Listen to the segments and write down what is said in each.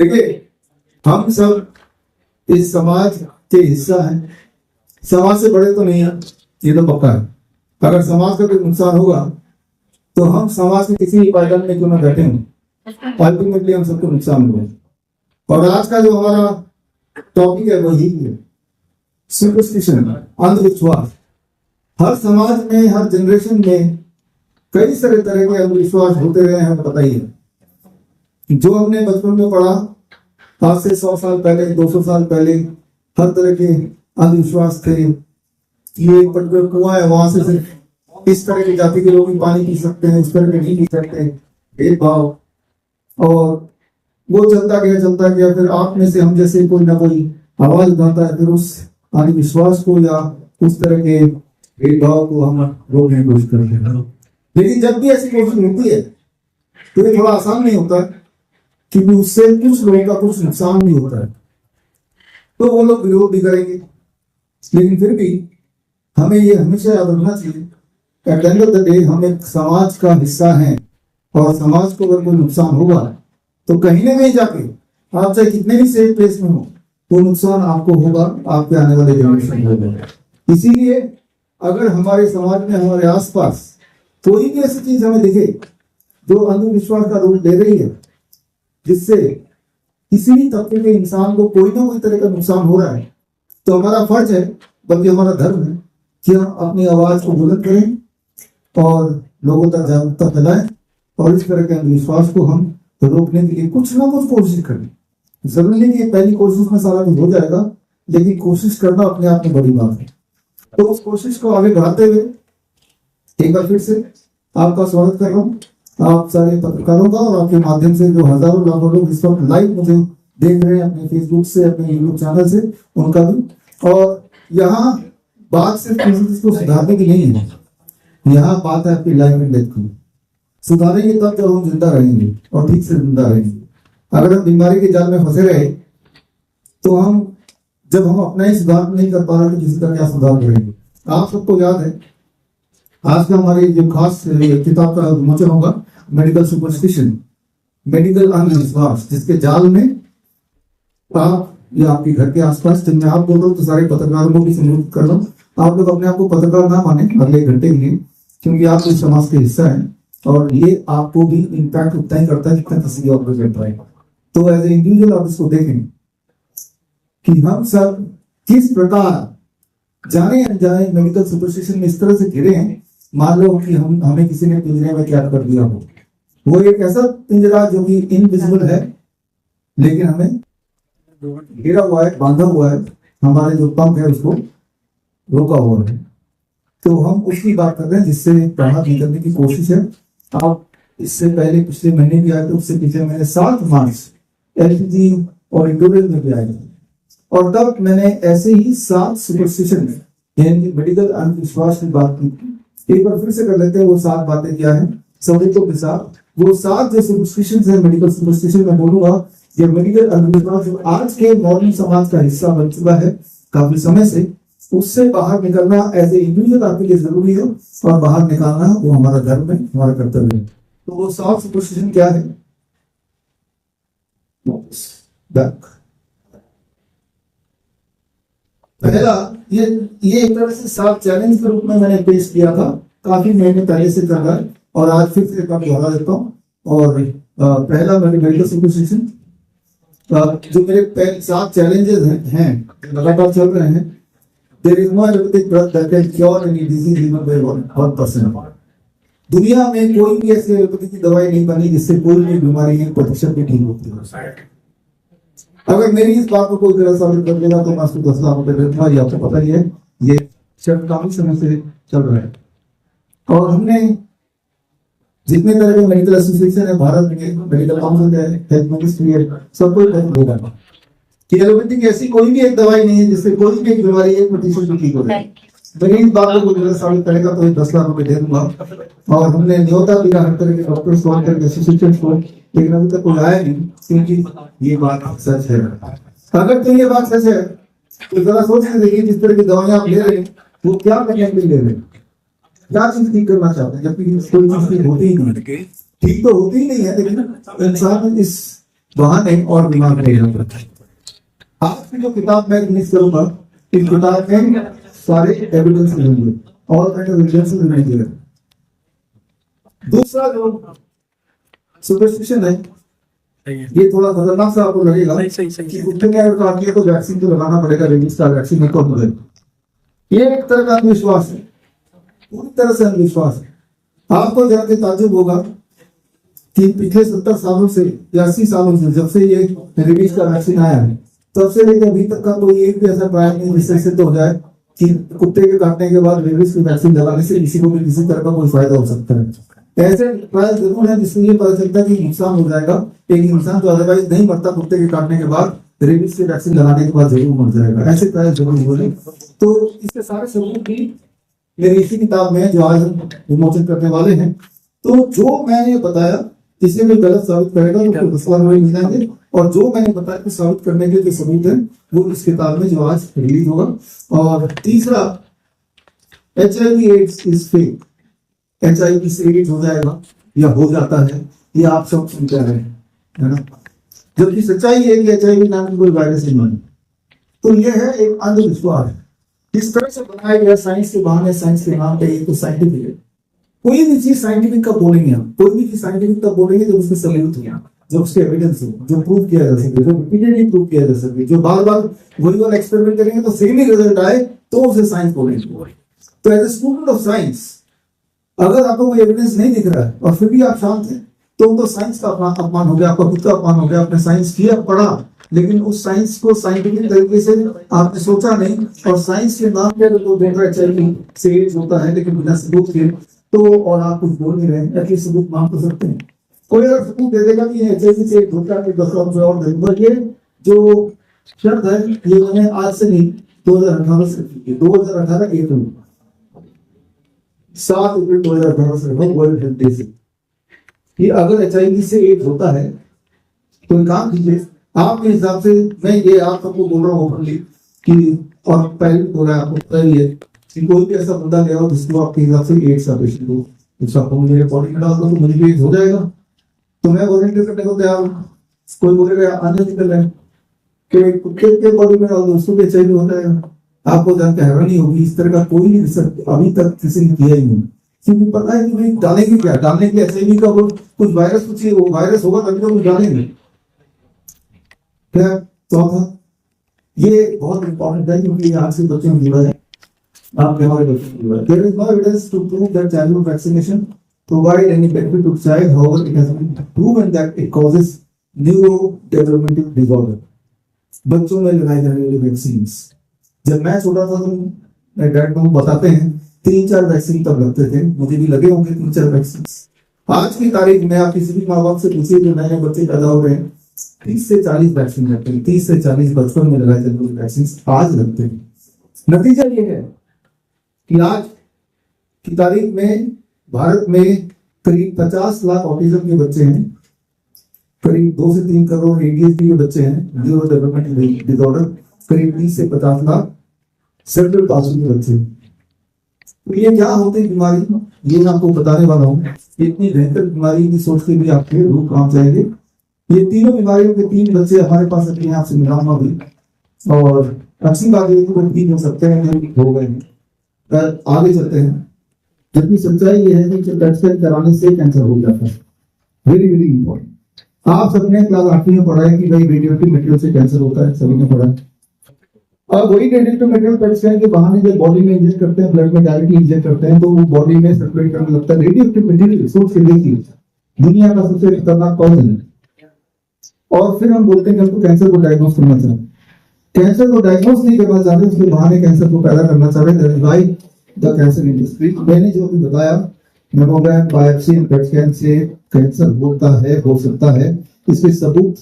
देखिए, हम सब इस समाज के हिस्सा हैं। समाज से बड़े तो नहीं है, ये तो पक्का है। अगर समाज का कोई नुकसान होगा तो हम समाज के किसी भी पायदान में क्यों ना बैठे हों, अल्टीमेटली हम सबको नुकसान होगा। और आज का जो हमारा टॉपिक है वो यही है, सुपरस्टिशन, अंधविश्वास। हर समाज में, हर जनरेशन में कई सारे तरह के अंधविश्वास होते रहे हैं, पता ही है। जो हमने बचपन में पढ़ा, आज से 100 साल पहले, 200 साल पहले हर तरह के अंधविश्वास थे। ये एक पर्टिकुलर कुआं है, वहां से सिर्फ इस तरह की जाति के लोग ही पानी पी सकते हैं, इस तरह के नहीं पी सकते, भेदभाव। और वो चलता गया, फिर आप में से हम जैसे कोई ना कोई आवाज उठाता है, फिर उस अंधविश्वास को या उस तरह के भेदभाव को हम रोकने की कोशिश करते हैं। लेकिन जब भी ऐसी कोशिश होती है तो ये थोड़ा आसान नहीं होता, क्योंकि उससे कुछ लोगों का कुछ नुकसान भी होता है, तो वो लोग विरोध भी करेंगे। लेकिन फिर भी हमें ये हमेशा याद रखना चाहिए, at the end of the day हम एक समाज का हिस्सा हैं, और समाज को अगर कोई नुकसान होगा तो कहीं ना कहीं जाके, आप चाहे कितने भी सेफ प्लेस में हो, वो नुकसान आपको होगा, आपके आने वाले जनरेशन को होगा। इसीलिए अगर हमारे समाज में, हमारे आसपास कोई भी ऐसी चीज हमें दिखे जो अंधविश्वास का रूप ले रही है, जिससे किसी भी तबके के इंसान को कोई ना कोई तरह का नुकसान हो रहा है, तो हमारा फर्ज है, बल्कि हमारा धर्म है, कि हम अपनी आवाज को बुलंद करें और लोगों तक जागरूकता फैलाएं, और इस तरह के अंधविश्वास को हम रोकने के लिए कुछ ना कुछ कोशिश करें। जरूरी नहीं कि पहली कोशिश में सारा कुछ हो जाएगा, लेकिन कोशिश करना अपने आप में बड़ी बात है। तो उस कोशिश को आगे बढ़ाते हुए एक बार फिर से आपका स्वागत कर रहा हूँ, आप सारे पत्रकारों का, और आपके माध्यम से जो हजारों लाखों लोग इस वक्त लाइव मुझे देख रहे हैं अपने फेसबुक से, अपने यूट्यूब चैनल से, उनका भी। और यहाँ बात सिर्फ किसी चीज को सुधारने की नहीं है, यहाँ बात है आपकी लाइफ एंड डेथ की। सुधारेंगे तब जब हम जिंदा रहेंगे, और ठीक से जिंदा रहेंगे। अगर हम बीमारी के जाल में फंसे रहे तो जब हम अपना ही सुधार नहीं कर पा रहे तो किसी का क्या सुधार करेंगे। आप सबको याद है, आज का हमारी जो खास किताब का विमोचन होगा, मेडिकल सुपरस्टिशन, मेडिकल अंधविश्वास, जिसके जाल में आप या आपके घर के आसपास, जब मैं आप बोल रहा हूँ तो सारे पत्रकारों को भी संबोधित कर रहा हूँ, आप लोग अपने आप को पत्रकार ना माने अगले घंटे के लिए, क्योंकि आप इस समाज के हिस्सा हैं, और ये आपको भी इम्पैक्ट उतना ही करता है जितना किसी और को करता है। तो एज ए इंडिविजुअल आप इसको देखें कि हम सब किस प्रकार जाने अनजाने मेडिकल सुपरस्टिशन में इस तरह से घिरे हैं। मान लो कि हमें किसी ने पिंजरे में कैद कर दिया हो, वो एक ऐसा पिंजरा जो कि इनविजिबल है, लेकिन हमें घेरा हुआ है, बांधा हुआ है, हमारे जो पंख है उसको रोका हुआ है। तो हम उसकी बात कर रहे हैं जिससे बाहर निकलने की कोशिश है। आप इससे पहले पिछले महीने भी आए थे, उससे पिछले महीने 7 मार्च एलपीजी और इंडोरेल में भी आए थे, और तब मैंने ऐसे ही 7 सुपरस्टिशन यानी मेडिकल अंधविश्वास की बात की। एक बार फिर से कर लेते हैं, वो 7 बातें क्या है सबूतों के साथ। वो 7 जो सुपरस्टिशन है, मेडिकल सुपरस्टिशन में बोलूंगा, ये मेडिकल अंधविश्वास जो आज के मॉडर्न समाज का हिस्सा बन चुका है काफी समय से, उससे बाहर निकलना एज ए इंडिविजुअल आपके लिए जरूरी है, और बाहर निकालना वो हमारा धर्म है, हमारा कर्तव्य है। तो वो 7 सुपरस्टिशन क्या है? पहला, ये एक तरह से 7 चैलेंज के रूप में मैंने पेश किया था, काफी महीने पहले से कर रहा है, और आज फिर से दोहरा देता हूँ। और पहला मेडिकल सुपरस्टिशन, जो मेरे 7 चैलेंजेस हैं लगातार चल रहे हैं। There is no allopathic drug that can cure any disease even by 1%. दुनिया में कोई भी ऐसी एलोपैथी की दवाई नहीं बनी जिससे कोई भी बीमारी 1% भी ठीक होती है। अगर मेरी इस बात को कोई गलत साबित कर देगा तो मैं उसको 10 लाख रुपए देता हूँ। ये आपको पता ही है, ये काफी समय से चल रहा है। और हमने जितने तरह के मेडिकल एसोसिएशन है भारत में, मेडिकल काउंसिल है, हेल्थ मिनिस्ट्री है, सबको होगा कि एलोपैथी ऐसी कोई भी एक दवाई नहीं है जिससे कोई भी एक बीमारी 1% भी ठीक हो जाए। मेरी इस बात को गलत साबित करेगा तो 10 लाख रुपए दे दूंगा। और हमने न्योता दिया हर तरह के डॉक्टर्स को, हर तरह के एसोसिएशन को, लेकिन अभी तक कोई आया नहीं, क्योंकि ये बात सच है। अगर तो ये बात सच है तो जरा सोच के देखिए, जिस तरह की दवाइयां आप ले रहे हैं वो क्या करने के लिए ले रहे हैं, क्या चीज ठीक करना चाहते हैं, जबकि कोई चीज ठीक होती ही नहीं, ठीक तो होती ही नहीं है। लेकिन इंसान इस बहाने और दिमाग नहीं रहता। आज की जो किताब मैं रिलीज करूंगा, इस किताब में सारे एविडेंस मिलेंगे और एविडेंस मिलेंगे। दूसरा जो सुपरस्टिशन है, ये थोड़ा खतरनाक सा आपको लगेगा कि कुत्ते के अगर काट लिया तो वैक्सीन तो लगाना पड़ेगा, रेबीज का वैक्सीन नहीं कब मिलेगा। ये एक तरह का अंधविश्वास है, पूरी तरह से अंधविश्वास है। आपको जाके ताजुब होगा कि पिछले 70 सालों से या 80 सालों से, जब से ये रेबीज का वैक्सीन आया है, तब से लेकर अभी तक का कोई एक भी ऐसा ट्रायल नहीं जिससे सिद्ध हो जाए कि कुत्ते के काटने के बाद रेबीज की वैक्सीन लगाने से किसी को भी किसी तरह का कोई फायदा हो सकता है। ऐसे ट्रायल जरूर है जिससे ये पता चलता है कि नुकसान हो जाएगा। एक इंसान जो अदरवाइज नहीं मरता कुत्ते के काटने के बाद, रेबीज की वैक्सीन लगाने के बाद जरूर मर जाएगा। ऐसे ट्रायल जरूर हो रहे। तो इसके सारे सबूत भी मेरी इसी किताब में जो आज हम विमोचन करने वाले हैं। तो जो मैंने बताया किसी भी गलत साबित करेगा तो उसको 10 लाख रुपए मिल जाएंगे, और जो मैंने बताया कि साबित करने के जो सबूत है वो इस किताब में जो आज रिलीज होगा। और तीसरा, HIV AIDS is fake. HIV से एड्स हो जाएगा या हो जाता है, ये आप सब सुनते रहे, है ना। जबकि सच्चाई है कि HIV नाम की कोई वायरस नहीं है। तो यह है एक अंधविश्वास। इस तरह से बनाया गया साइंस के बहाने, साइंस के नाम पे, ये तो साइंटिफिक है। कोई भी चीज साइंटिफिक का बोलेंगे हम, कोई भी चीज साइंटिफिक का बोलेंगे जब उसके सबूत हो, जब उसके एविडेंस हो, जो प्रूव किया जा सके, जो रिपीटेडली प्रूव किया जा सके, जो बार बार वही वाला एक्सपेरिमेंट करेंगे तो सेम ही रिजल्ट आए तो उसे साइंस बोलेंगे। तो as a student of science, अगर आपको कोई एविडेंस नहीं दिख रहा है और फिर भी आप शांत हैं, तो साइंस का अपमान हो गया, आपका खुद का अपमान हो गया। आपने साइंस किया, पढ़ा, लेकिन उस साइंस को साइंटिफिक तरीके से आपने सोचा नहीं, और साइंस के नाम पे तो HIV से एड्स होता है लेकिन बिना सबूत के, तो और आप कुछ बोल नहीं रहे हैं, ऐसे सबूत मांग तो सकते हैं। कोई अगर सबूत दे देगा कि HIV से एड्स होता है, 10 रुपए और देंगे। ये जो शर्त है ये मैंने आज से नहीं 2018 से की, 2018 अप्रैल 7 अप्रैल 2018 से वर्ल्ड हेल्थ डे से, कि अगर HIV से एड्स होता है तो काम कीजिए आपके हिसाब से। मैं ये आप सबको बोल रहा हूँ ओपनली कि, और पहले भी बोल रहा है, आपको पता ही है कि कोई भी ऐसा बंदा गया हो जिसको आपके हिसाब से एड्स का पेशेंट हो, उसका मुझे बॉडी में डाल दो तो मुझे भी एड्स हो जाएगा, तो मैं वॉलंटियर करने को तैयार हूँ। कोई बोलेगा आने निकल रहा है कि कुत्ते के बॉडी में डाल दो उसको भी HIV हो जाएगा, आपको जानकर हैरानी होगी। इस तरह का कोई भी रिसर्च अभी तक किसी ने किया ही नहीं, क्योंकि पता है कि भाई डालेंगे क्या, डालने के लिए HIV का कुछ वायरस, कुछ वो वायरस होगा तभी तो कुछ डालेंगे। क्या चौथा, ये बहुत इंपॉर्टेंट है क्योंकि आज के बच्चों में जुड़ा है, आपके हमारे बच्चों में जुड़ा है। There is no evidence to prove that childhood vaccination provide any benefit to child. However, it has been proven that it causes neurodevelopmental disorder. बच्चों में लगाई जाने वाली वैक्सीन, जब मैं छोटा था तो मेरे डैड को बताते हैं 3-4 वैक्सीन तब लगते थे, मुझे भी लगे होंगे 3-4 वैक्सीन। आज की तारीख में आप किसी भी माँ बाप से पूछिए जो नए बच्चे पैदा हो रहे हैं, 30 से 40 वैक्सीन लगते हैं। 30 से 40 बचपन में लगाए जाने वाले वैक्सीन आज लगते हैं। नतीजा ये है कि आज की तारीख में भारत में करीब 50 लाख ऑटिज्म के बच्चे हैं, करीब 2 से 3 करोड़ ADHD के बच्चे हैं, न्यूरो डेवलपमेंटल डिसऑर्डर, करीब 30 से 50 लाख सेरेब्रल पाल्सी के बच्चे। तो ये क्या होती है बीमारी, ये मैं आपको बताने वाला हूँ। इतनी बेहतर बीमारी की सोच के भी आपके रूप काम जाएंगे। ये तीनों बीमारियों के 3 बच्चे हमारे पास अपने यहाँ से मिलाऊंगा भी, और अच्छी बात है कि वो ठीक हो सकते हैं, हो गए हैं, आगे चलते हैं। जबकि सच्चाई ये है कि ब्लड स्कैन कराने से कैंसर हो जाता है। Very very important. आप सबने क्लास 8वीं में पढ़ा है कि भाई रेडियोएक्टिव मटेरियल से कैंसर होता है, सभी ने पढ़ा है। अब वही रेडियोएक्टिव मटेरियल ब्लड स्कैन के बहाने जब बॉडी में इंजेक्ट करते हैं, ब्लड में डायरेक्टली इंजेक्ट करते हैं, तो वो बॉडी में सर्कुलेट करने लगता है। रेडियोएक्टिव मटेरियल सोच के देखिए, दुनिया का सबसे खतरनाक पॉइजन है। और फिर हम बोलते हैं कि हमको कैंसर को डायग्नोस करना चाहिए। कैंसर को डायग्नोस नहीं करना चाहते, उसके बहाने कैंसर को पैदा करना चाह रहे हैं। द कैंसर इंडस्ट्री, मैंने जो भी बताया, मेमोग्राम, बायोप्सी, ब्लड स्कैन से कैंसर होता है, हो सकता है, इसके सबूत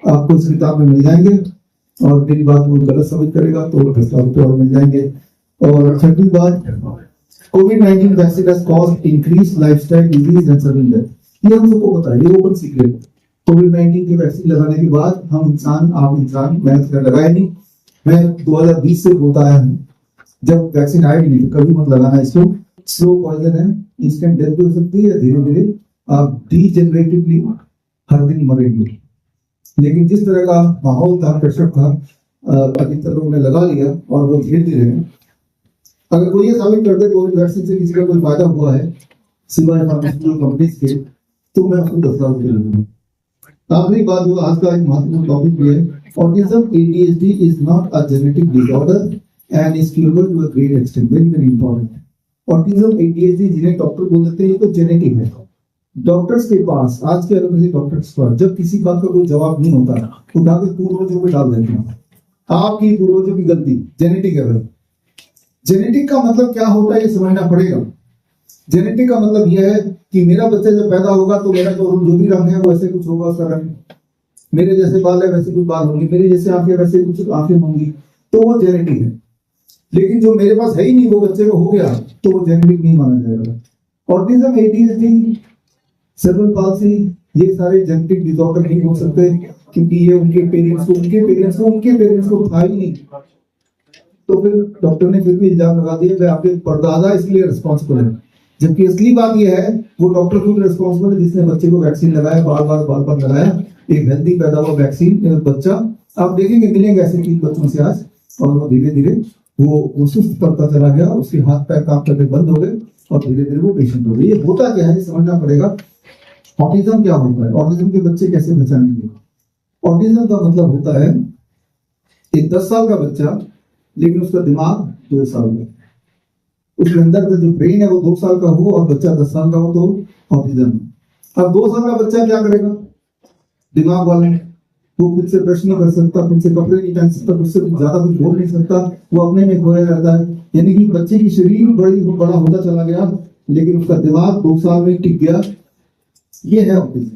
आपको इस किताब में मिल जाएंगे। और मेरी बात को गलत साबित करेगा तो 10 लाख रुपए और मिल जाएंगे। और छठी बात, कोविड-19 vaccine has caused increased lifestyle disease and sudden death. ये हम सबको पता है, ये ओपन सीक्रेट है। कोविड-19 की वैक्सीन लगाने के बाद हम इंसान, आप इंसान मेहनत कर लगाए नहीं। मैं 2020 से बोलता आया हूँ, जब वैक्सीन आई नहीं तो कभी मत लगाना इसको। स्लो पॉइजन है, इंस्टेंट डेथ भी हो सकती है, धीरे धीरे आप डीजेनरेटिवली हर दिन मरेंगे। लेकिन जिस तरह का माहौल था, प्रेशर था, अधिकतर लोगों ने लगा लिया और वो धीरे धीरे, अगर कोई ये साबित कर दे कोविड वैक्सीन से किसी का कोई फायदा हुआ है सिवाय फार्मास्यूटिकल कंपनीज के, तो मैं उसको 10 लाख रुपये लूंगा। आखिरी बात, जो आज का एक महत्वपूर्ण टॉपिक भी है, autism ADHD is not a genetic disorder and is curable to a great extent. Very very important. Autism ADHD जिन्हें डॉक्टर बोल देते हैं, ये तो जेनेटिक है। डॉक्टर्स के पास, आज के एलोपैथी डॉक्टर्स पर जब किसी बात का कोई जवाब नहीं होता, उठा के पूर्वजों पे डाल देते हैं। आपकी पूर्वजों की गलती, जेनेटिक है भाई। जेनेटिक का मतलब क्या होता है ये समझना पड़ेगा। जेनेटिक का मतलब यह है कि मेरा बच्चा जब पैदा होगा तो मेरा जो भी रंग है वैसे कुछ होगा उसका रंग, मेरे जैसे बाल है वैसे कुछ बाल होंगे, मेरे जैसे आंखें वैसे कुछ आंखें होंगी, तो वो जेनेटिक है। लेकिन जो मेरे पास है ही नहीं, वो बच्चे को हो गया, तो वो जेनेटिक नहीं माना जाएगा। ऑटिज्म ADHD सेरेब्रल पाल्सी ये सारे जेनेटिक डिसऑर्डर नहीं हो सकते, क्योंकि ये उनके पेरेंट्स को था ही नहीं। तो फिर डॉक्टर ने फिर भी इल्जाम लगा दिया कि आपके परदादा इसलिए रिस्पॉन्सिबल है, जबकि असली बात यह है वो डॉक्टर खुद रिस्पॉन्सिबल है जिसने बच्चे को वैक्सीन लगाया, बार बार लगाया। एक हेल्दी पैदा हुआ वैक्सीन बच्चा, आप देखेंगे मिलेंगे ऐसे 3 बच्चों से आज, और वो धीरे धीरे वो सुस्त पड़ता चला गया, उसके हाथ पैर काम करने बंद हो गए और धीरे धीरे वो पेशेंट हो गए। ये होता क्या है समझना पड़ेगा। ऑटिज्म क्या होता है, ऑटिज्म के बच्चे कैसे पहचानेंगे। ऑटिज्म का मतलब होता है एक 10 साल का बच्चा, लेकिन उसका दिमाग 2 साल का, उसके अंदर का जो ब्रेन है वो 2 साल का हो और बच्चा 10 साल का हो, तो ऑटिज्म। अब 2 साल का बच्चा क्या करेगा, दिमाग वाले, वो खुद से ब्रश नहीं कर सकता, खुद से कपड़े नहीं पहन सकता, खुद से ज्यादा कुछ बोल नहीं सकता, वो अपने में खोया रहता है। यानी कि बच्चे की शरीर बड़ा होता चला गया, लेकिन उसका दिमाग 2 साल में टिक गया। ये है ऑटिज्म,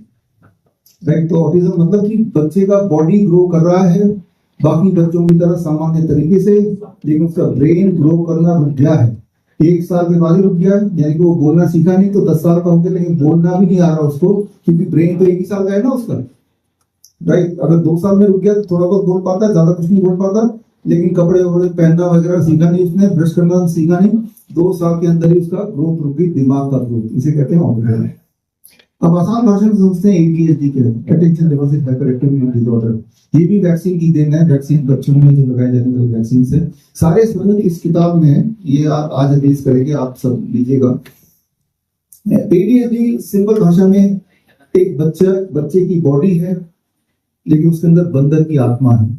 राइट। तो ऑटिज्म मतलब कि बच्चे का बॉडी ग्रो कर रहा है बाकी बच्चों की तरह सामान्य तरीके से, लेकिन उसका ब्रेन ग्रो करना रुक गया है। 1 साल के बाद ही रुक गया है, यानी कि वो बोलना सीखा नहीं, तो 10 साल का हो गया लेकिन बोलना भी नहीं आ रहा उसको, क्योंकि ब्रेन तो 1 ही साल का है ना उसका, राइट। अगर 2 साल में रुक गया तो थोड़ा बहुत बोल पाता है, ज्यादा कुछ नहीं बोल पाता, लेकिन कपड़े वपड़े पहनना वगैरह सीखा नहीं उसने, ब्रश करना सीखा नहीं। 2 साल के अंदर ही उसका ग्रोथ रुक गई, दिमाग का ग्रोथ, इसे कहते हैं ऑटिज्म। अब आसान भाषा में समझते हैं ADHD के, attention deficit hyper activity disorder. ये भी वैक्सीन की देन है, वैक्सीन बच्चों में जो लगाए जाने वाले वैक्सीन से सारे सबूत इस किताब में है, ये आप आज रिलीज करेंगे, आप सब लीजिएगा। ADHD सिंपल भाषा में एक बच्चे की बॉडी है, लेकिन उसके अंदर बंदर की आत्मा है।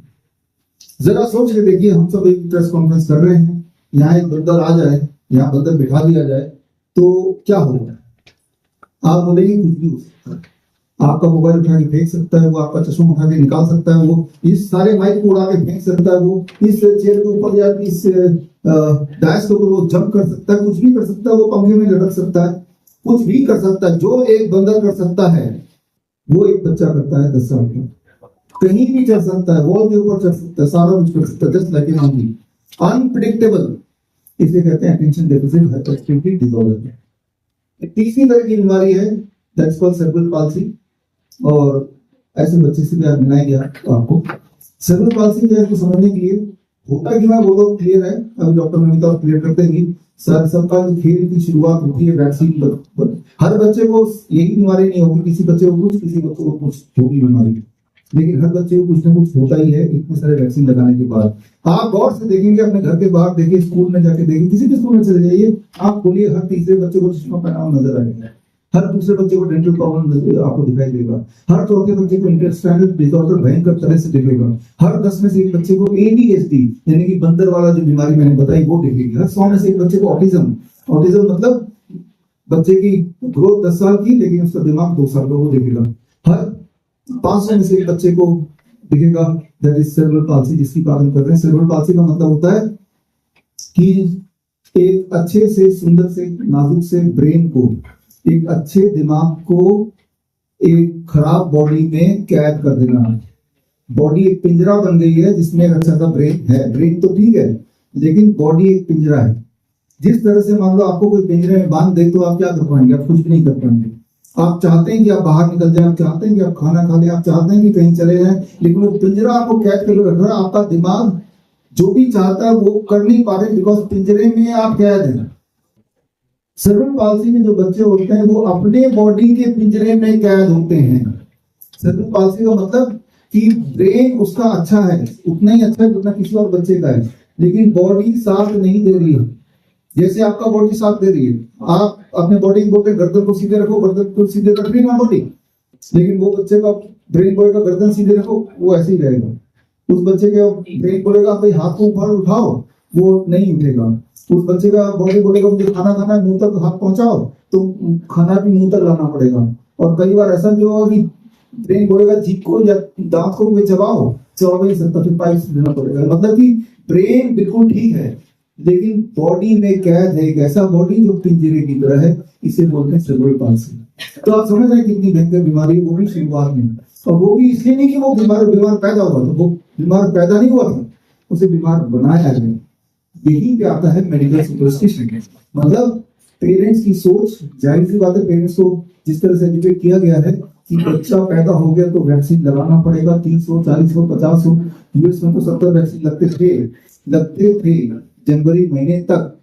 जरा सोच के देखिए, हम सब एक प्रेस कॉन्फ्रेंस कर रहे हैं, यहाँ एक बंदर आ जाए, यहाँ बंदर बिठा दिया जाए, तो क्या होगा। आप बोलेंगे कुछ भी हो सकता है, आपका मोबाइल उठा के फेंक सकता है वो, आपका चश्मा उठा के निकाल सकता है वो, इस सारे माइक को उड़ा के फेंक सकता है वो, इस चेयर के ऊपर या इस डैश के ऊपर वो जंप कर सकता है, कुछ भी कर सकता है, वो पंखे में लटक सकता है, कुछ भी कर सकता है। जो एक बंदर कर सकता है वो एक बच्चा करता है 10 साल का। कहीं भी चढ़ सकता है, वॉल के ऊपर चढ़ सकता है, सारा कुछ कर सकता है, just like an monkey, unpredictable. इसे कहते हैं attention deficit hyper activity disorder. तीसरी तरह की बीमारी है दैट्स कॉल्ड सेरेब्रल पाल्सी, और ऐसे बच्चे से भी आज मिलाया गया तो आपको सेरेब्रल पाल्सी जो है इसको समझने के लिए होता कि मैं वो तो क्लियर है, अभी डॉक्टर नमिता और क्लियर करते हैं कि सबका जो खेल की शुरुआत होती है वैक्सीन पर। हर बच्चे को यही बीमारी नहीं होगी, किसी बच्चे को कुछ, किसी बच्चे को कुछ होगी बीमारी, लेकिन हर बच्चे को कुछ ना कुछ होता ही है इतने सारे वैक्सीन लगाने के बाद। आप गौर से देखेंगे, अपने घर के बाहर देखिए, स्कूल में जाके देखिए, किसी भी स्कूल में चले जाइए, आप खोलिए, हर तीसरे बच्चे को चश्मा पहना हुआ नजर आएगा, हर दूसरे बच्चे को डेंटल प्रॉब्लम आपको दिखाई देगा, हर चौथे बच्चे को इंटेस्टाइनल डिसऑर्डर भयंकर तरह से दिखेगा, हर 10 में से एक बच्चे को ADHD यानी कि बंदर वाला जो बीमारी मैंने बताई वो दिखेगी, हर 100 में से एक बच्चे को ऑटिज्म मतलब बच्चे की ग्रोथ 10 साल की, लेकिन उसका दिमाग 2 साल का, वो दिखेगा। हर 500 में से एक बच्चे को दिखेगा दैट इज सेरेब्रल पाल्सी, जिसकी बात हम कर रहे हैं। सेरेब्रल पाल्सी का मतलब होता है कि एक अच्छे से, सुंदर से, नाजुक से ब्रेन को, एक अच्छे दिमाग को एक खराब बॉडी में कैद कर देना। बॉडी एक पिंजरा बन गई है जिसमें एक अच्छा सा ब्रेन है, ब्रेन तो ठीक है लेकिन बॉडी एक पिंजरा है। जिस तरह से मान लो आपको कोई पिंजरे में बांध दे तो आप क्या कर पाएंगे, आप कुछ भी नहीं कर पाएंगे। आप चाहते हैं कि आप बाहर निकल जाए, आप चाहते हैं कि आप खाना खा लें, आप चाहते हैं कि कहीं चले जाएं, लेकिन वो पिंजरा आपको कैद करके रख रहा है। आपका दिमाग जो भी चाहता है वो कर नहीं पा रहे, बिकॉज पिंजरे में आप कैद हैं। सेरेब्रल पाल्सी में जो बच्चे होते हैं वो अपने बॉडी के पिंजरे में कैद होते हैं। सेरेब्रल पाल्सी का मतलब कि ब्रेन उसका अच्छा है, उतना ही अच्छा है जितना किसी और बच्चे का है, लेकिन बॉडी साथ नहीं दे रही है। जैसे आपका बॉडी साथ दे रही है, आप अपने बॉडी को बोलते गर्दन को सीधे रखो, गर्दन को सीधे रख रही ना बॉडी, लेकिन वो बच्चे का ब्रेन बोलेगा गर्दन सीधे रखो, वो ऐसे ही रहेगा। उस बच्चे का ब्रेन बोलेगा भाई हाथ को ऊपर उठाओ, वो नहीं उठेगा। उस बच्चे का बॉडी बोलेगा मुझे खाना खाना है, मुंह तक हाथ पहुंचाओ, तो खाना भी मुंह तक लाना पड़ेगा। और कई बार ऐसा भी होगा कि ब्रेन बोलेगा जीभ को या दांत को चबाओ, चबा नहीं सकता, फिर पाइप देना पड़ेगा। मतलब कि ब्रेन बिल्कुल ठीक है, लेकिन बॉडी में कैद है एक ऐसा बॉडी जो पिंजरे की तरह है, इसे बोलते हैं सेरेब्रल पाल्सी। तो आप समझ रहे हैं कितनी भयंकर बीमारी है, वो भी शुरुआत में। और वो भी इसलिए नहीं कि वो बीमार पैदा हुआ था, वो बीमार पैदा नहीं हुआ था, उसे बीमार बनाया गया। यही पे आता है मेडिकल सुपरस्टिशन। मतलब पेरेंट्स की सोच, जाहिर सी बात है, पेरेंट्स को जिस तरह से एजुकेट किया गया है कि बच्चा पैदा हो गया तो वैक्सीन लगाना पड़ेगा, 300, 40, 50, यूएस में तो 70 वैक्सीन लगते थे जनवरी महीने तक।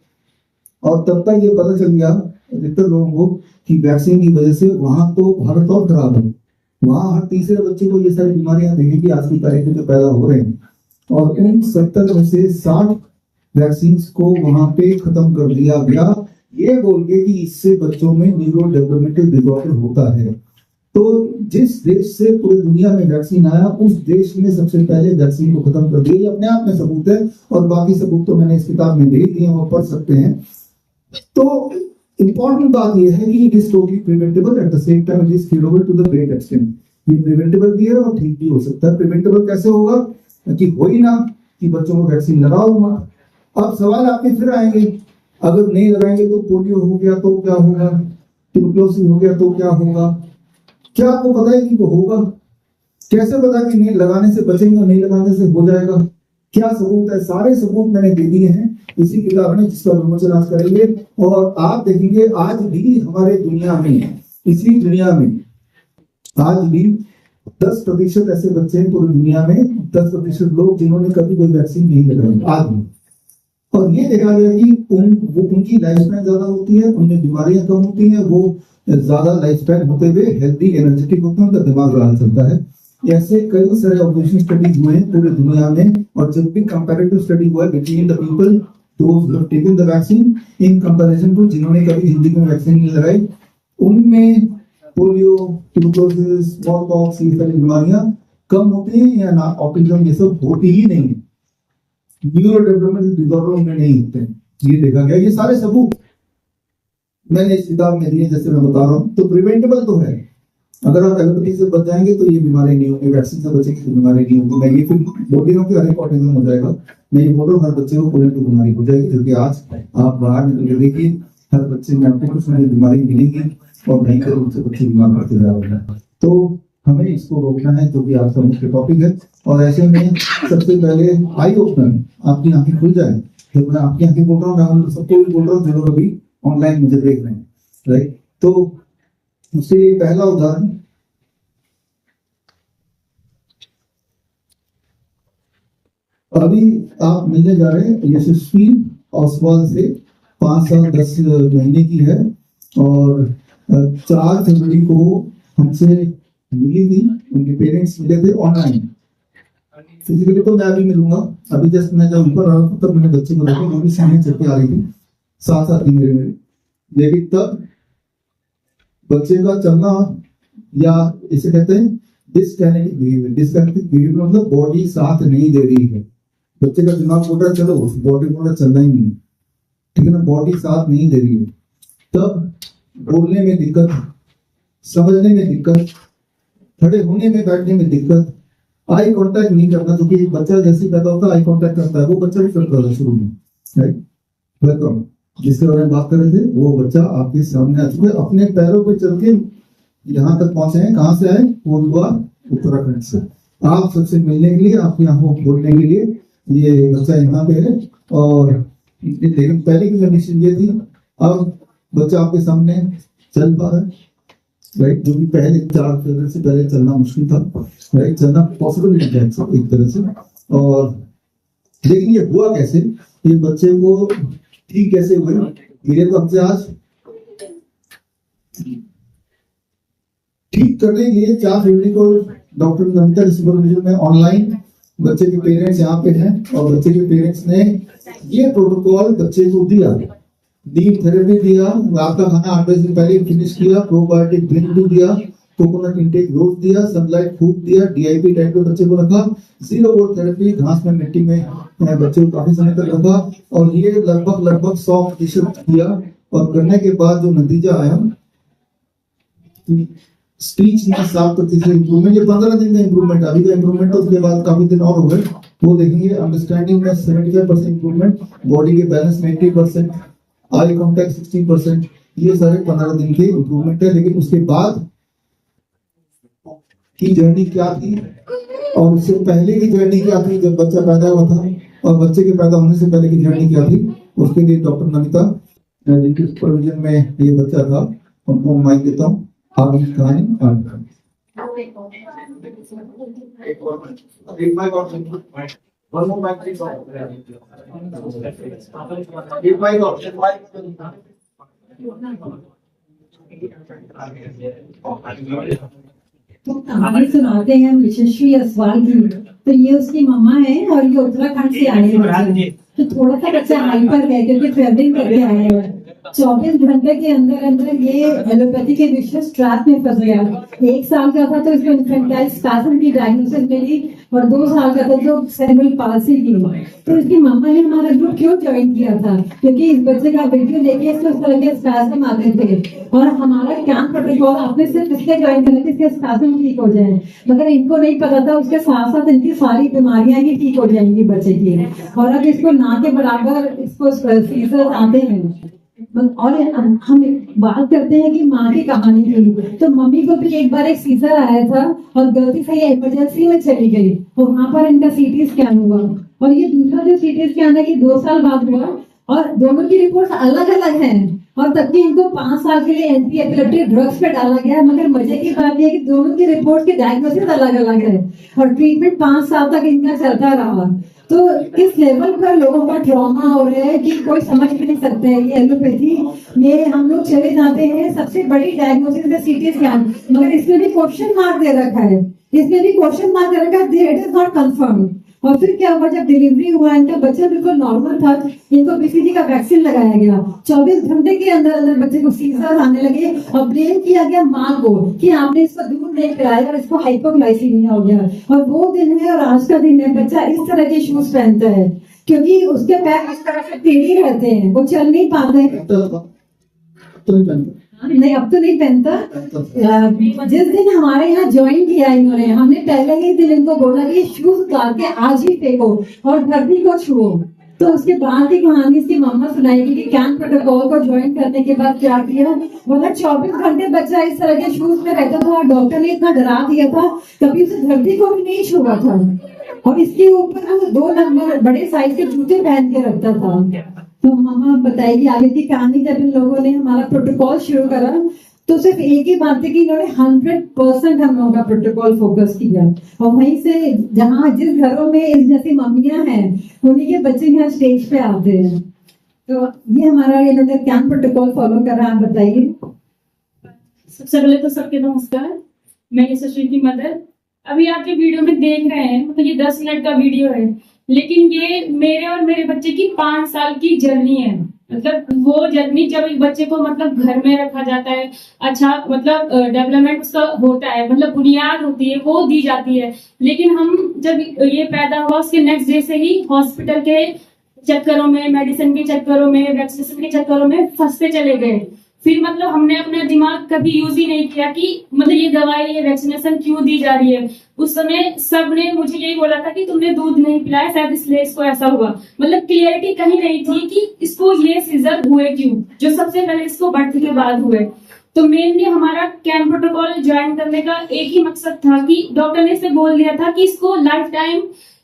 और तब तक ये पता चल गया अधिकतर लोगों को कि वैक्सीन की वजह से वहां तो भारत और खराब है, वहां हर तीसरे बच्चे को ये सारी बीमारियां देखेंगी आज की तारीख में जो पैदा हो रहे हैं। और उन 70 में से 60 वैक्सीन को वहां पे खत्म कर दिया गया, ये बोल के कि इससे बच्चों में न्यूरो डेवलपमेंटल डिसऑर्डर होता है। तो जिस देश से पूरी दुनिया में वैक्सीन आया, उस देश ने सबसे पहले वैक्सीन को खत्म कर दिया। ये अपने आप में सबूत है, और बाकी सबूत तो मैंने इस किताब में दे दिए, वो पढ़ सकते हैं। तो इंपॉर्टेंट बात यह है कि it is totally preventable, at the same time it is curable to the great extent. ये प्रिवेंटेबल भी है और ठीक भी हो सकता है। प्रिवेंटेबल कैसे होगा कि हो ही ना कि बच्चों को वैक्सीन लगाओ मत। अब सवाल आपके फिर आएंगे, अगर नहीं लगाएंगे तो पोलियो हो गया तो क्या होगा, ट्यूबरकुलोसिस हो गया तो क्या होगा? क्या आपको पता है कि वो होगा? कैसे पता कि नहीं लगाने से बचेंगे और नहीं लगाने से हो जाएगा? क्या सबूत है? सारे सबूत मैंने दे दिए हैं इसी किताब में, जिसका विमोचन आज करेंगे। और आप देखेंगे आज भी हमारे दुनिया में, इसी दुनिया में आज भी 10% ऐसे बच्चे हैं पूरी दुनिया में, 10% लोग जिन्होंने कभी कोई वैक्सीन नहीं लगाई आज भी। और ये देखा गया कि उनकी लाइफ स्पैन ज्यादा होती है, उनमें बीमारियां कम होती हैं, वो ज्यादा लाइफ स्पैन होते हुए हेल्दी एनर्जेटिक होते हैं, उनका दिमाग ज्यादा चलता है। ऐसे कई सारे ऑब्जर्वेशन स्टडीज हुए हैं पूरी दुनिया में, और जब भी कंपैरेटिव स्टडी हुआ है between the people those who have taken the vaccine in comparison to जिन्होंने कभी जिंदगी में वैक्सीन नहीं लगाई, उनमें पोलियो, ट्यूबरकुलोसिस, स्मॉल पॉक्स, ये सारी बीमारियां कम होती हैं या ना, ऑटिज्म ये सब होती ही नहीं है। न्यूरो डेवलपमेंटल डिसऑर्डर उनमें नहीं होते हैं, ये देखा गया। ये सारे सबूत मैंने इस किताब में दिए, जैसे मैं बता रहा हूँ। तो प्रिवेंटेबल तो है, अगर आप एलोपैथी से बच जाएंगे तो ये बीमारी नहीं होगी, वैक्सीन से बचेंगे तो बीमारी नहीं होगी। मैं ये फिर बोल रही हूँ कि हर एक ऑटिज्म हो जाएगा, मैं ये बोल रहा हूँ हर बच्चे को कोई ना कोई बीमारी हो जाएगी, क्योंकि आज आप बाहर निकल के देखिए हर बच्चे में आपको कुछ ना कुछ बीमारी मिलेगी, और भयंकर रूप से बच्चे बीमार पड़ते जा रहे हैं। तो हमें इसको रोकना है, जो कि आज का मुख्य टॉपिक है। और ऐसे में सबसे पहले आई ओपन, आपकी आंखें खुल जाए। जब मैं आपकी आंखें बोल रहा हूँ, मैं सबको भी बोल रहा हूँ जो लोग अभी ऑनलाइन मुझे देख रहे हैं, राइट। तो उससे पहला उदाहरण, अभी आप मिलने जा रहे हैं यशस्वी ओसवाल से, 5 साल 10 महीने की है, और 4 फरवरी को हमसे मिली थी, उनके पेरेंट्स मिले थे ऑनलाइन। फिजिकली तो मैं अभी मिलूंगा, अभी जस्ट मैं जब ऊपर आ रहा था तब मैंने बच्चे को देखा, वो भी सामने चल के आ रही थी, साथ साथ ही मेरे। लेकिन तब बच्चे का चलना, या इसे कहते हैं डिस्कनेक्टिव बिहेवियर। डिस्कनेक्टिव बिहेवियर मतलब बॉडी साथ नहीं दे रही है। बच्चे का दिमाग बोल रहा है चलो, बॉडी बोल रहा चलना ही नहीं, ठीक है ना, बॉडी साथ नहीं दे रही है। तब बोलने में दिक्कत, समझने में दिक्कत, खड़े होने में, बैठने में दिक्कत, आई कांटेक्ट नहीं करना, क्योंकि एक बच्चा जैसे पैदा होता है आई कांटेक्ट करता है, वो बच्चा भी करता था शुरू में, राइट। वेलकम, जिसके बारे में बात कर रहे थे, वो बच्चा आपके सामने आ चुके, अपने पैरों पे चल के यहाँ तक पहुंचे हैं। कहाँ से आए? उत्तराखंड से। आप सबसे मिलने के लिए, आपकी आंखों को खोलने के लिए ये बच्चा यहाँ पे है। और लेकिन पहले की कंडीशन ये थी, अब बच्चा आपके सामने चल पा रहा है, राइट, जो कि पहले 4 फरवरी से पहले चलना मुश्किल था, राइट, चलना पॉसिबल नहीं था एक तरह से। और लेकिन ये हुआ कैसे, ये बच्चे को ठीक कैसे हुए? ये तो हमसे आज ठीक करने के लिए 4 फरवरी को डॉक्टर नमिता के सुपरविजन में ऑनलाइन बच्चे के पेरेंट्स यहाँ पे हैं और बच्चे के पेरेंट्स ने ये प्रोटोकॉल बच्चे को दिया। नीम थेरेपी दिया, रात का खाना 8 बजे से पहले फिनिश किया, प्रोबायोटिक ड्रिंक भी दिया, कोकोनट इंटेक रोज दिया, सनलाइट फूड दिया, डीआईपी टाइम पे बच्चे को रखा, 0 वोल्ट थेरेपी घास में मिट्टी में बच्चे को काफी समय तक रखा और ये लगभग 100% किया। और करने के बाद जो नतीजा आया, स्पीच में 7% इम्प्रूवमेंट, ये 15 दिन का इम्प्रूवमेंट, अभी का इम्प्रूवमेंट तो उसके बाद काफी दिन और हो गए, वो देखेंगे। अंडरस्टैंडिंग में 75% इम्प्रूवमेंट, बॉडी के बैलेंस में 80%, आई कॉन्टेक्ट 60%, ये सारे 15 दिन के इम्प्रूवमेंट है। लेकिन उसके बाद की जर्नी क्या थी और उससे पहले की जर्नी क्या थी जब बच्चा पैदा हुआ था, और बच्चे के पैदा होने से पहले की जर्नी क्या थी, उसके लिए डॉक्टर नमिता जिनके सुपरविजन में ये बच्चा था, उनको माइक देता हूँ। आगे की कहानी तो कहानी सुनाते हैं यशस्वी असवाल की। तो ये उसकी मम्मा है और ये उत्तराखंड से आए हैं। तो थोड़ा सा बच्चा हाइपर है क्योंकि ट्रेवलिंग करके आए हैं। 24 घंटे के अंदर अंदर ये एलोपैथी के विशेष ट्रैप में फंस गया। 1 साल का था तो इसको इन्फेंटाइल स्पैज्म की डायग्नोसिस मिली और 2 साल का था तो सेरेब्रल पाल्सी की। तो इसकी मम्मा ने हमारा ग्रुप क्यों ज्वाइन किया था, क्योंकि इस बच्चे का वीडियो देखे इसको इस तरह के स्पैज्म आते थे और हमारा कैंप प्रोटोकॉल आपने सिर्फ इसलिए ज्वाइन करना इसके स्पैज्म ठीक हो जाए, मगर इनको नहीं पता था उसके साथ साथ इनकी सारी बीमारियां ही ठीक हो जाएंगी बच्चे की। और अब इसको ना के बराबर इसको सीजर आते हैं। और हम बात करते हैं कि माँ की कहानी की, तो मम्मी को भी एक बार एक सीजर आया था और गलती से ये इमरजेंसी में चली गई और वहां पर इनका सीटी स्कैन हुआ। और ये दूसरा जो सीटी स्कैन है कि 2 साल बाद हुआ और दोनों की रिपोर्ट अलग अलग हैं और तब भी इनको 5 साल के लिए एंटी एपिलेप्टिक ड्रग्स पे डाला गया है। मगर मजे की बात यह है कि दोनों की रिपोर्ट की डायग्नोसिस अलग अलग है और ट्रीटमेंट 5 साल तक इनका चलता रहा। तो किस लेवल पर लोगों का ट्रॉमा हो रहा है कि कोई समझ भी नहीं सकते हैं। ये एलोपैथी में हम लोग चले जाते हैं, सबसे बड़ी डायग्नोसिस है सीटी स्कैन, मगर इसमें भी क्वेश्चन मार्क दे रखा है, इसमें भी क्वेश्चन मार्क दे रखा है, इट इज नॉट कंफर्म। और फिर क्या हुआ, जब डिलीवरी हुआ इनका बच्चा बिल्कुल नॉर्मल था, इनको बीसीजी का वैक्सीन लगाया गया। 24 घंटे के अंदर अंदर बच्चे को सीजर आने लगे और ब्लेम किया गया माँ को कि आपने इसको दूध नहीं पिलाया और इसको हाइपोग्लाइसीमिया हो गया। और वो दिन है और आज का दिन है, बच्चा इस तरह के शूज पहनता है क्योंकि उसके पैर इस तरह से टेढ़े रहते हैं, वो चल नहीं पाते। नहीं, अब तो नहीं पहनता। जिस दिन हमारे यहाँ ज्वाइन किया इन्होंने, हमने पहले ही दिन इनको बोला कि शूज उतार के आज ही फेंको और धरती को छुओ। तो उसके बाद की कहानी इसकी मम्मा सुनाएगी कि कैंप प्रोटोकॉल को ज्वाइन करने के बाद क्या किया। बोला 24 घंटे बच्चा इस तरह के शूज में रहता था और डॉक्टर ने इतना डरा दिया था, कभी उसे धरती को भी नहीं छुआ था और इसके ऊपर वो 2 नंबर बड़े साइज के जूते पहन के रखता था। तो मम्मा बताएगी आगे की कहानी। जब इन लोगों ने हमारा प्रोटोकॉल शुरू करा तो सिर्फ एक ही बात थी कि इन्होंने 100% हम लोगों का प्रोटोकॉल फोकस किया। और वहीं से जहाँ जिस घरों में इस जैसी मम्मियां हैं उन्हीं के बच्चे यहाँ स्टेज पे आते हैं। तो ये हमारा इन्होंने कैंप प्रोटोकॉल फॉलो करा। आप बताइए। सबसे पहले तो सबके नमस्कार, मैं यशस्वी की मदर। अभी आप जो वीडियो में देख रहे हैं मतलब ये 10 मिनट का वीडियो है, लेकिन ये मेरे और मेरे बच्चे की 5 साल की जर्नी है। मतलब वो जर्नी जब एक बच्चे को मतलब घर में रखा जाता है, अच्छा मतलब डेवलपमेंट उसका होता है, मतलब बुनियाद होती है वो दी जाती है, लेकिन हम जब ये पैदा हुआ उसके नेक्स्ट डे से ही हॉस्पिटल के चक्करों में, मेडिसिन के चक्करों में, वैक्सीनेशन के चक्करों में फंसते चले गए। फिर मतलब हमने अपना दिमाग कभी यूज ही नहीं किया कि मतलब ये दवाई, ये वैक्सीनेशन क्यों दी जा रही है। उस समय सबने मुझे यही बोला था कि तुमने दूध नहीं पिलाया शायद इसलिए इसको ऐसा हुआ। मतलब क्लियरिटी कहीं नहीं थी कि इसको ये सीजर हुए क्यों, जो सबसे पहले इसको बर्थ के बाद हुए। तो मेनली हमारा कैंप प्रोटोकॉल ज्वाइन करने का एक ही मकसद था कि डॉक्टर ने इसे बोल दिया था कि इसको लाइफ टाइम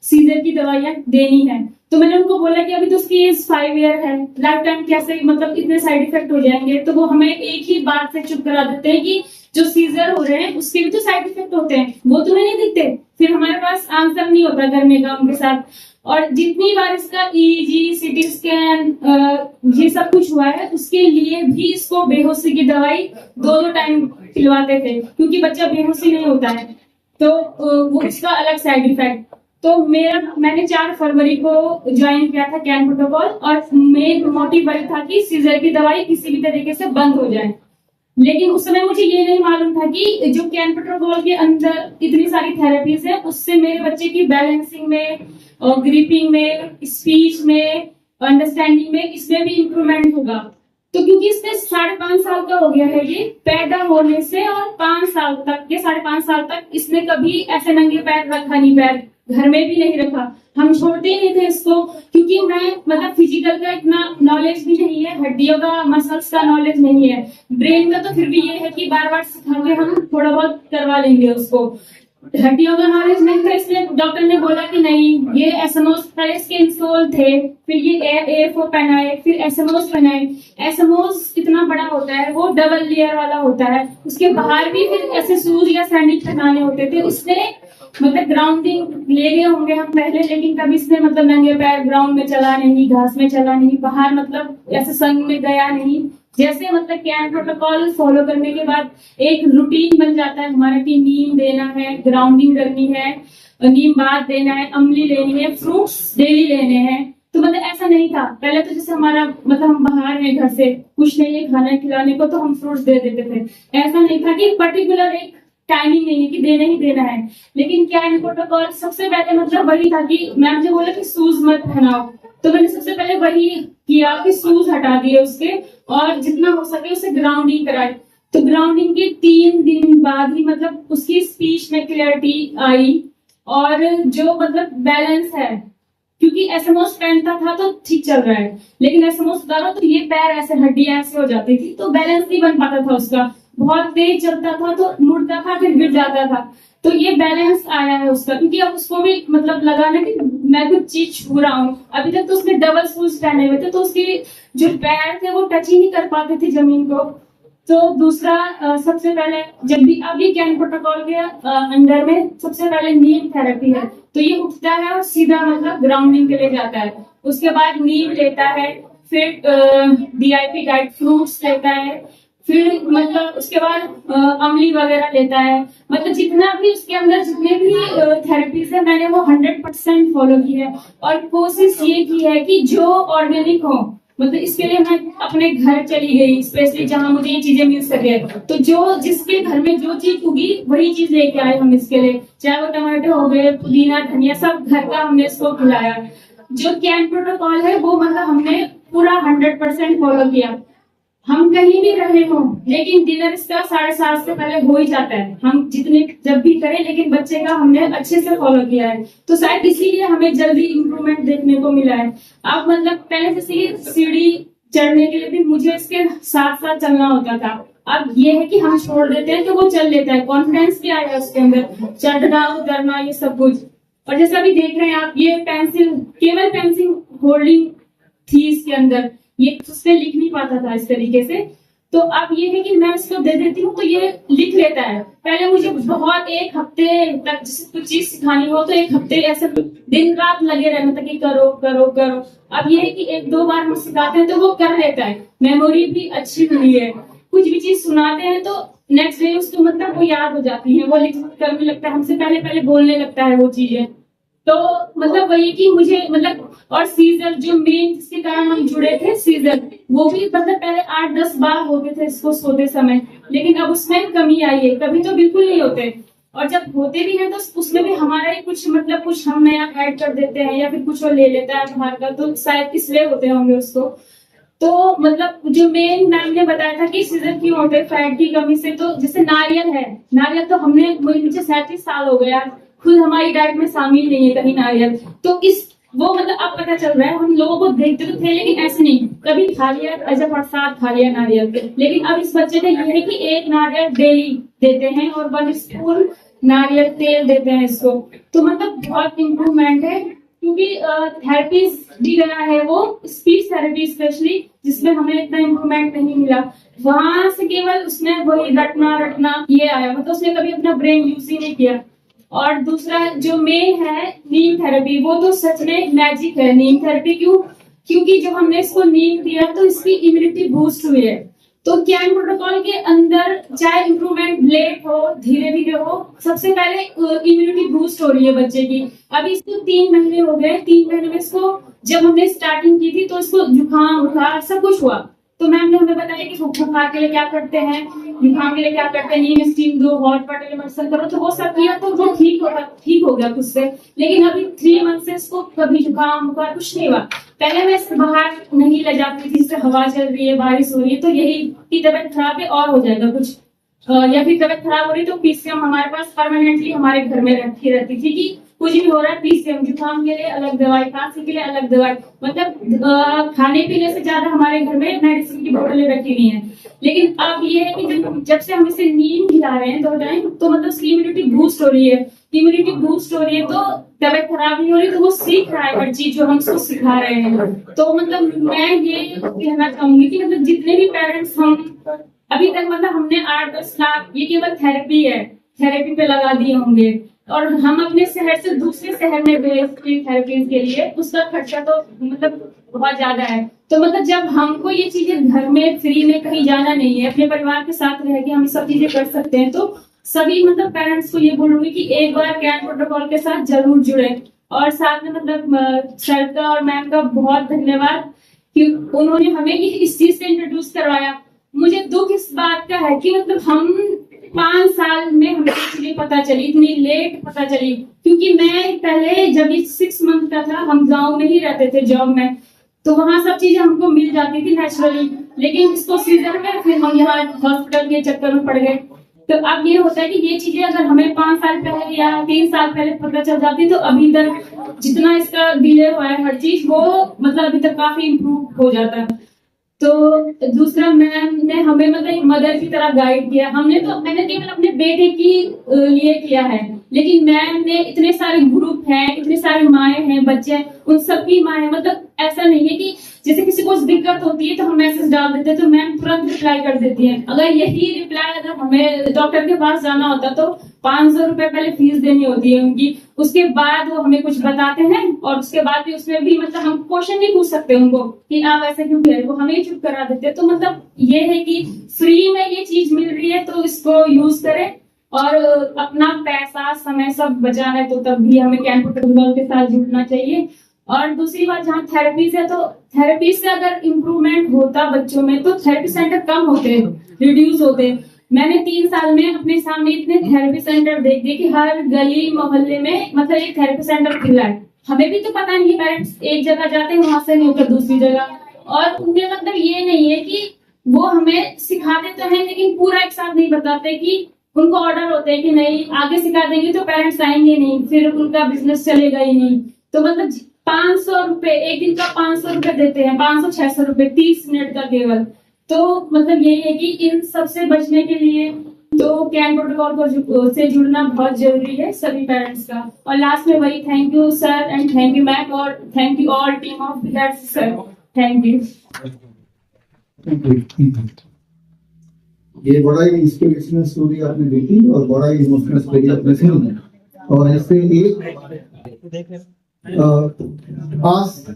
सीजर की दवाइयाँ देनी है। तो मैंने उनको बोला कि अभी तो उसकी एज 5 ईयर है, लाइफ टाइम कैसे मतलब इतने साइड इफेक्ट हो जाएंगे। तो वो हमें एक ही बात से चुप करा देते हैं कि जो सीजर हो रहे हैं उसके भी तो साइड इफेक्ट होते हैं, वो तुम्हें नहीं दिखते। फिर हमारे पास आंसर नहीं होता करने का उनके साथ। और जितनी बार इसका ईईजी, सीटी स्कैन, ये सब कुछ हुआ है, उसके लिए भी इसको बेहोशी की दवाई 2-2 टाइम पिलवाते थे, क्योंकि बच्चा बेहोशी नहीं होता है। तो वो इसका अलग साइड इफेक्ट। तो मैंने 4 फरवरी को ज्वाइन किया था कैन प्रोटोकॉल, और मेन मोटिव वही था कि सीजर की दवाई किसी भी तरीके से बंद हो जाए। लेकिन उस समय मुझे ये नहीं मालूम था कि जो कैन प्रोटोकॉल के अंदर इतनी सारी थेरेपीज है, उससे मेरे बच्चे की बैलेंसिंग में, ग्रिपिंग में, स्पीच में, अंडरस्टैंडिंग में, इसमें भी इम्प्रूवमेंट होगा। तो क्योंकि इसने 5.5 साल का हो गया है, ये पैदा होने से और 5 साल तक, ये 5.5 साल तक इसने कभी ऐसे नंगे पैर रखा नहीं, पैर घर में भी नहीं रखा। हम छोड़ते ही नहीं थे इसको, क्योंकि मैं मतलब फिजिकल का इतना नॉलेज भी नहीं है, हड्डियों का, मसल्स का नॉलेज नहीं है, ब्रेन का तो फिर भी ये है कि बार बार सिखा के हम थोड़ा बहुत करवा लेंगे उसको। हड्डियों का नॉलेज नहीं था, इसलिए डॉक्टर ने बोला कि नहीं, ये एसएमओस पहले इसके इंस्टॉल थे, फिर ये AFO पहनाए, फिर एसएमओस पहनाए। एसएमओस कितना बड़ा होता है, वो डबल लेयर वाला होता है, उसके बाहर भी फिर ऐसे शूज या सैंडल पहनाने होते थे। उसने मतलब ग्राउंडिंग ले गए होंगे हम पहले, लेकिन कभी इसने मतलब नंगे पैर ग्राउंड में चला नहीं, घास में चला नहीं, बाहर मतलब ऐसे संग में गया नहीं। जैसे मतलब कैन प्रोटोकॉल फॉलो करने के बाद एक रूटीन बन जाता है हमारा कि नीम देना है, ग्राउंडिंग करनी है, नीम बात देना है, अमली लेनी है, फ्रूट्स डेली लेने हैं। तो मतलब ऐसा नहीं था पहले। तो जैसे हमारा मतलब हम बाहर हैं, घर से कुछ नहीं है खाना खिलाने को, तो हम फ्रूट्स दे देते थे। ऐसा नहीं था कि पर्टिकुलर एक टाइमिंग नहीं है कि देना ही देना है। लेकिन कैन प्रोटोकॉल सबसे पहले मतलब वही था कि मैम ने बोला कि शूज मत पहनाओ, तो मैंने सबसे पहले वही किया कि शूज हटा दिए उसके, और जितना हो सके उसे ग्राउंडिंग कराई। तो ग्राउंडिंग के 3 दिन बाद ही मतलब उसकी स्पीच में क्लियरिटी आई, और जो मतलब बैलेंस है, क्योंकि एसएमओस पहनता था तो ठीक चल रहा है, लेकिन एसएमओस उतारो तो ये पैर ऐसे, हड्डियां ऐसे हो जाती थी, तो बैलेंस नहीं बन पाता था उसका। बहुत तेज चलता था तो मुड़ता था, फिर गिर जाता था। तो ये बैलेंस आया है उसका, क्योंकि अब उसको भी मतलब लगा ना कि मैं कुछ चीज छू रहा हूँ। अभी तक तो उसने डबल शूज पहने हुए थे, तो उसके जो पैर थे वो टच ही नहीं कर पाते थे जमीन को। तो दूसरा सबसे पहले जब भी अभी कैन प्रोटोकॉल के अंडर में सबसे पहले नीम थेरेपी है, तो ये उठता है और सीधा मतलब ग्राउंडिंग के लिए जाता है। उसके बाद नीम लेता है, फिर DIP डाइट फ्रूट्स लेता है, फिर मतलब उसके बाद अमली वगैरह लेता है। मतलब जितना भी उसके अंदर जितने भी थेरेपीज है, मैंने वो 100% फॉलो की है, और कोशिश ये की है कि जो ऑर्गेनिक हो। मतलब इसके लिए मैं अपने घर चली गई, स्पेशली जहाँ मुझे ये चीजें मिल सके। तो जो जिसके घर में जो चीज उगी वही चीज लेके आए हम इसके लिए, चाहे वो टमाटर हो गए, पुदीना, धनिया, सब घर का हमने इसको खिलाया। जो कैन प्रोटोकॉल है वो मतलब हमने पूरा 100% फॉलो किया। हम कहीं भी रहे हो, लेकिन डिनर इसका 7:30 से पहले हो ही जाता है, हम जितने जब भी करें, लेकिन बच्चे का हमने अच्छे से फॉलो किया है। तो शायद इसीलिए हमें जल्दी इम्प्रूवमेंट देखने को मिला है। अब मतलब पहले जैसे सीढ़ी चढ़ने के लिए भी मुझे इसके साथ साथ चलना होता था, अब ये है कि हम छोड़ देते हैं तो वो चल लेता है, कॉन्फिडेंस भी आया उसके अंदर, चढ़ना उतरना ये सब कुछ। और जैसा भी देख रहे हैं आप, ये पेंसिल, केवल पेंसिल होल्डिंग थी इसके अंदर, ये उससे लिख नहीं पाता था इस तरीके से। तो अब ये है कि मैं इसको दे देती हूँ तो ये लिख लेता है। पहले मुझे बहुत 1 हफ्ते तक कुछ चीज सिखानी हो तो 1 हफ्ते ऐसे दिन रात लगे रहना था कि करो करो करो। अब ये है कि 1-2 बार हम सिखाते हैं तो वो कर लेता है, मेमोरी भी अच्छी हुई है। कुछ भी चीज सुनाते हैं तो नेक्स्ट डे उसको मतलब वो याद हो जाती है, वो लिख करने लगता है, हमसे पहले पहले बोलने लगता है वो चीजें। तो मतलब वही कि मुझे मतलब, और सीजर जो मेन जिसके कारण हम जुड़े थे, सीजर, वो भी मतलब पहले 8-10 बार होते थे इसको सोते समय, लेकिन अब उसमें कमी आई है, कभी तो बिल्कुल नहीं होते। और जब होते भी हैं तो उसमें भी हमारा ही कुछ मतलब कुछ हम नया ऐड कर देते हैं, या फिर कुछ वो ले लेता है बाहर का, तो शायद इसलिए होते होंगे उसको। तो मतलब जो मेन मैम ने बताया था कि सीजर क्यों होते, फैट की कमी से। तो जैसे नारियल है, नारियल तो हमने मुझे 37 साल हो गया, खुद हमारी डाइट में शामिल नहीं है कहीं नारियल। तो इस वो मतलब अब पता चल रहा है, हम लोगों को देखते तो थे लेकिन ऐसे नहीं, कभी खा लिया ऐसे प्रसाद खा लिया नारियल। लेकिन अब इस बच्चे का ये है कि 1 नारियल डेली देते हैं, और 1 स्पून नारियल तेल देते हैं इसको। तो मतलब बहुत इम्प्रूवमेंट है, क्योंकि थेरेपीज दी गया है वो स्पीच थेरेपी स्पेशली, जिसमें हमें इतना इम्प्रूवमेंट नहीं मिला। वहां से केवल उसने वही रटना ये आया, मतलब उसने कभी अपना ब्रेन यूज ही नहीं किया। और दूसरा जो मेन है नीम थेरेपी, वो तो सच में मैजिक है नीम थेरेपी। क्योंकि जब हमने इसको नीम दिया तो इसकी इम्यूनिटी बूस्ट हुई है। तो कैन प्रोटोकॉल के अंदर चाहे इम्प्रूवमेंट लेट हो धीरे धीरे हो, सबसे पहले इम्यूनिटी बूस्ट हो रही है बच्चे की। अभी इसको 3 महीने हो गए, 3 महीने में इसको जब हमने स्टार्टिंग की थी तो इसको जुकाम बुखार सब कुछ हुआ। तो मैम ने हमें बताया कि बुखार के लिए क्या करते हैं, जुकाम के लिए क्या करते हैं, नीम स्टीम दो, हॉट वाटर मेडिसिन करो, तो वो सब किया तो वो ठीक हो गया खुद से। लेकिन अभी 3 मंथ से इसको कभी जुकाम बुखार कुछ नहीं हुआ। पहले मैं इसको बाहर नहीं ले जाती थी, जैसे हवा चल रही है बारिश हो रही है तो यही की तबीयत खराब है और हो जाएगा कुछ, या फिर तबीयत खराब हो रही तो पीसीएम हमारे पास परमानेंटली हमारे घर में रखी रहती थी कि कुछ भी हो रहा है पीसीएम, जुकाम के लिए अलग दवाई, खांसी के लिए अलग दवाई, मतलब खाने पीने से ज्यादा हमारे घर में मेडिसिन की बोतलें रखी हुई हैं। लेकिन अब ये है कि जब से हम इसे नीम खिला रहे हैं 2 टाइम, तो मतलब उसकी इम्यूनिटी बूस्ट हो रही है। इम्यूनिटी बूस्ट हो रही है तो तबीयत खराब नहीं हो रही, तो वो सीख रहा है हर चीज जो हम उसको सिखा रहे हैं। तो मतलब मैं ये कहना चाहूंगी कि मतलब जितने भी पेरेंट्स हम अभी तक, मतलब हमने 8-10 लाख ये केवल थेरेपी है, थेरेपी पे लगा दिए होंगे, और हम अपने शहर से दूसरे शहर में गए थेरेपी के लिए, उसका खर्चा तो मतलब बहुत ज्यादा है। तो मतलब जब हमको ये चीजें घर में फ्री में कहीं जाना नहीं है, अपने परिवार के साथ रह के हम सब चीजें कर सकते हैं, तो सभी मतलब पेरेंट्स को ये बोलूंगी कि एक बार कैन प्रोटोकॉल के साथ जरूर जुड़े। और साथ में मतलब सर का और मैम का बहुत धन्यवाद कि उन्होंने हमें इस चीज से इंट्रोड्यूस करवाया। मुझे दुख इस बात का है कि मतलब हम 5 साल में हमें चीजें पता चली, इतनी लेट पता चली, क्योंकि मैं पहले जब 6 मंथ का था, हम गांव में ही रहते थे जॉब में, तो वहां सब चीजें हमको मिल जाती थी नेचुरली। लेकिन इसको सीजन में फिर हम यहाँ हॉस्पिटल के चक्कर में पड़ गए। तो अब ये होता है कि ये चीजें अगर हमें 5 साल पहले या 3 साल पहले पता चल जाती, तो अभी तक जितना इसका डिले हुआ है हर चीज, वो मतलब अभी तक काफी इम्प्रूव हो जाता है। तो दूसरा मैम ने हमें मतलब एक मदर की तरह गाइड किया। मैंने केवल अपने बेटे की लिए किया है, लेकिन मैम ने इतने सारे ग्रुप हैं, इतने सारे माएँ हैं, बच्चे हैं, उन सबकी माएँ, मतलब ऐसा नहीं है कि जैसे किसी को दिक्कत होती है तो हम मैसेज डाल देते हैं तो मैम तुरंत रिप्लाई कर देती है। अगर यही रिप्लाई अगर हमें डॉक्टर के पास जाना होता तो 500 रुपए पहले फीस देनी होती है उनकी, उसके बाद वो हमें कुछ बताते हैं, और उसके बाद भी उसमें भी मतलब हम क्वेश्चन नहीं पूछ सकते उनको कि आप ऐसे क्यों कह रहे हो, वो हमें चुप करा देते हैं। तो मतलब ये है कि फ्री में ये चीज मिल रही है तो इसको यूज करें, और अपना पैसा समय सब बचाना है तो तब भी हमें कैन प्रोटोकॉल के साथ जुड़ना चाहिए। और दूसरी बात, जहाँ थेरेपी से, तो थेरेपी से अगर इम्प्रूवमेंट होता बच्चों में तो थेरेपी सेंटर कम होते, रिड्यूस होते। मैंने 3 साल में अपने सामने इतने थेरेपी सेंटर देख दिए कि हर गली मोहल्ले में मतलब एक थेरेपी सेंटर खुला है। हमें भी तो पता नहीं, पेरेंट्स एक जगह जाते हैं वहां से नहीं होकर दूसरी जगह, और उनमें मतलब ये नहीं है कि वो हमें सिखाते तो हैं लेकिन पूरा एक साथ नहीं बताते, कि उनको ऑर्डर होते हैं कि नहीं आगे सिखा देंगे तो पेरेंट्स आएंगे नहीं, फिर उनका बिजनेस चलेगा ही नहीं। तो मतलब 500 रुपए एक दिन का 500 रुपए देते हैं, 500-600 रुपए 30 मिनट का केवल। तो मतलब यही है कि इन सब से बचने के लिए तो कैन प्रोटोकॉल से जुड़ना बहुत जरूरी है सभी पेरेंट्स का। और लास्ट में वही thank you sir and thank you ma'am, और thank you all team of Bihar's sir, thank you. ये बड़ा ही इंस्पिरेशनल स्टोरी आपने देखी और बड़ा ही इमोशनल स्टोरी आपने सुनी, और ऐसे एक आज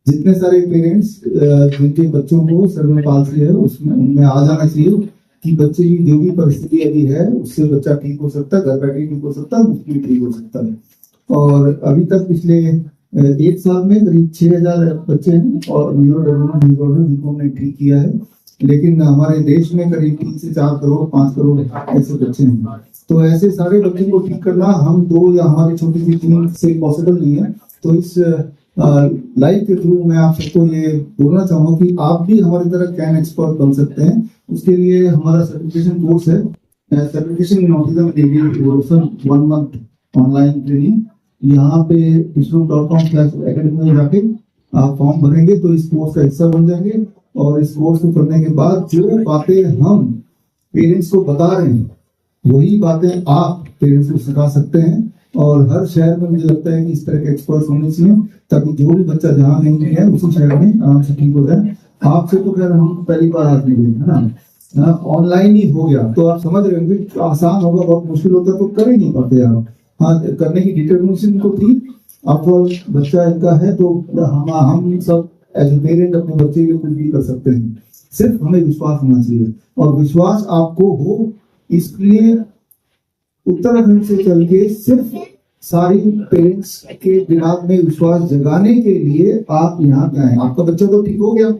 जितने सारे पेरेंट्स जिनके बच्चों को सर्वम पाल्सी है उसमें उनमें आ जाना चाहिए कि बच्चे की जो भी परिस्थिति अभी है उससे बच्चा ठीक हो सकता है, घर बैठे ठीक हो सकता है, मुफ्त में ठीक हो सकता है। और अभी तक पिछले 1 साल में करीब 6000 बच्चे हैं और न्यूरो डेवलपमेंट डिसऑर्डर जिनको हमने ठीक किया है। लेकिन हमारे देश में करीब 3 से 4 करोड़ 5 करोड़ ऐसे बच्चे हैं। तो ऐसे सारे बच्चों को ठीक करना हम 2 या हमारी छोटी सी टीम से पॉसिबल नहीं है। तो इस लाइव के थ्रू मैं आप सबको ये बोलना चाहूंगा कि आप भी हमारी तरह कैन एक्सपर्ट बन सकते हैं। उसके लिए हमारा सर्टिफिकेशन कोर्स है, सर्टिफिकेशन इन autism evolution 1 month online training. यहाँ पे isroom.com/academy में जाके आप फॉर्म भरेंगे तो इस कोर्स का हिस्सा बन जाएंगे, और इस कोर्स को करने के बाद जो बातें हम पेरेंट्स को बता रहे हैं वही बातें आप पेरेंट्स को सिखा सकते हैं। और हर शहर में मुझे लगता है कि इस तरह के एक्सपर्ट्स होने चाहिए, ताकि जो भी बच्चा जहाँ कहीं भी है उसी शहर में आराम से ठीक हो जाए। आपसे तो खैर हम पहली बार आदमी है ना, ऑनलाइन ही हो गया तो आप समझ रहे होंगे आसान होगा, बहुत मुश्किल होता तो कर ही नहीं पाते आप। हाँ, करने की डिटर्मिनेशन तो थी, आफ्टर बच्चा इनका है तो हम सब एज ए पेरेंट अपने बच्चे के कुछ भी कर सकते हैं, सिर्फ हमें विश्वास होना चाहिए। और विश्वास आपको हो, इसलिए उत्तराखंड से चल के सिर्फ सारी पेरेंट्स के दिमाग में विश्वास जगाने के लिए आप यहाँ पे आए। आपका बच्चा तो ठीक हो गया,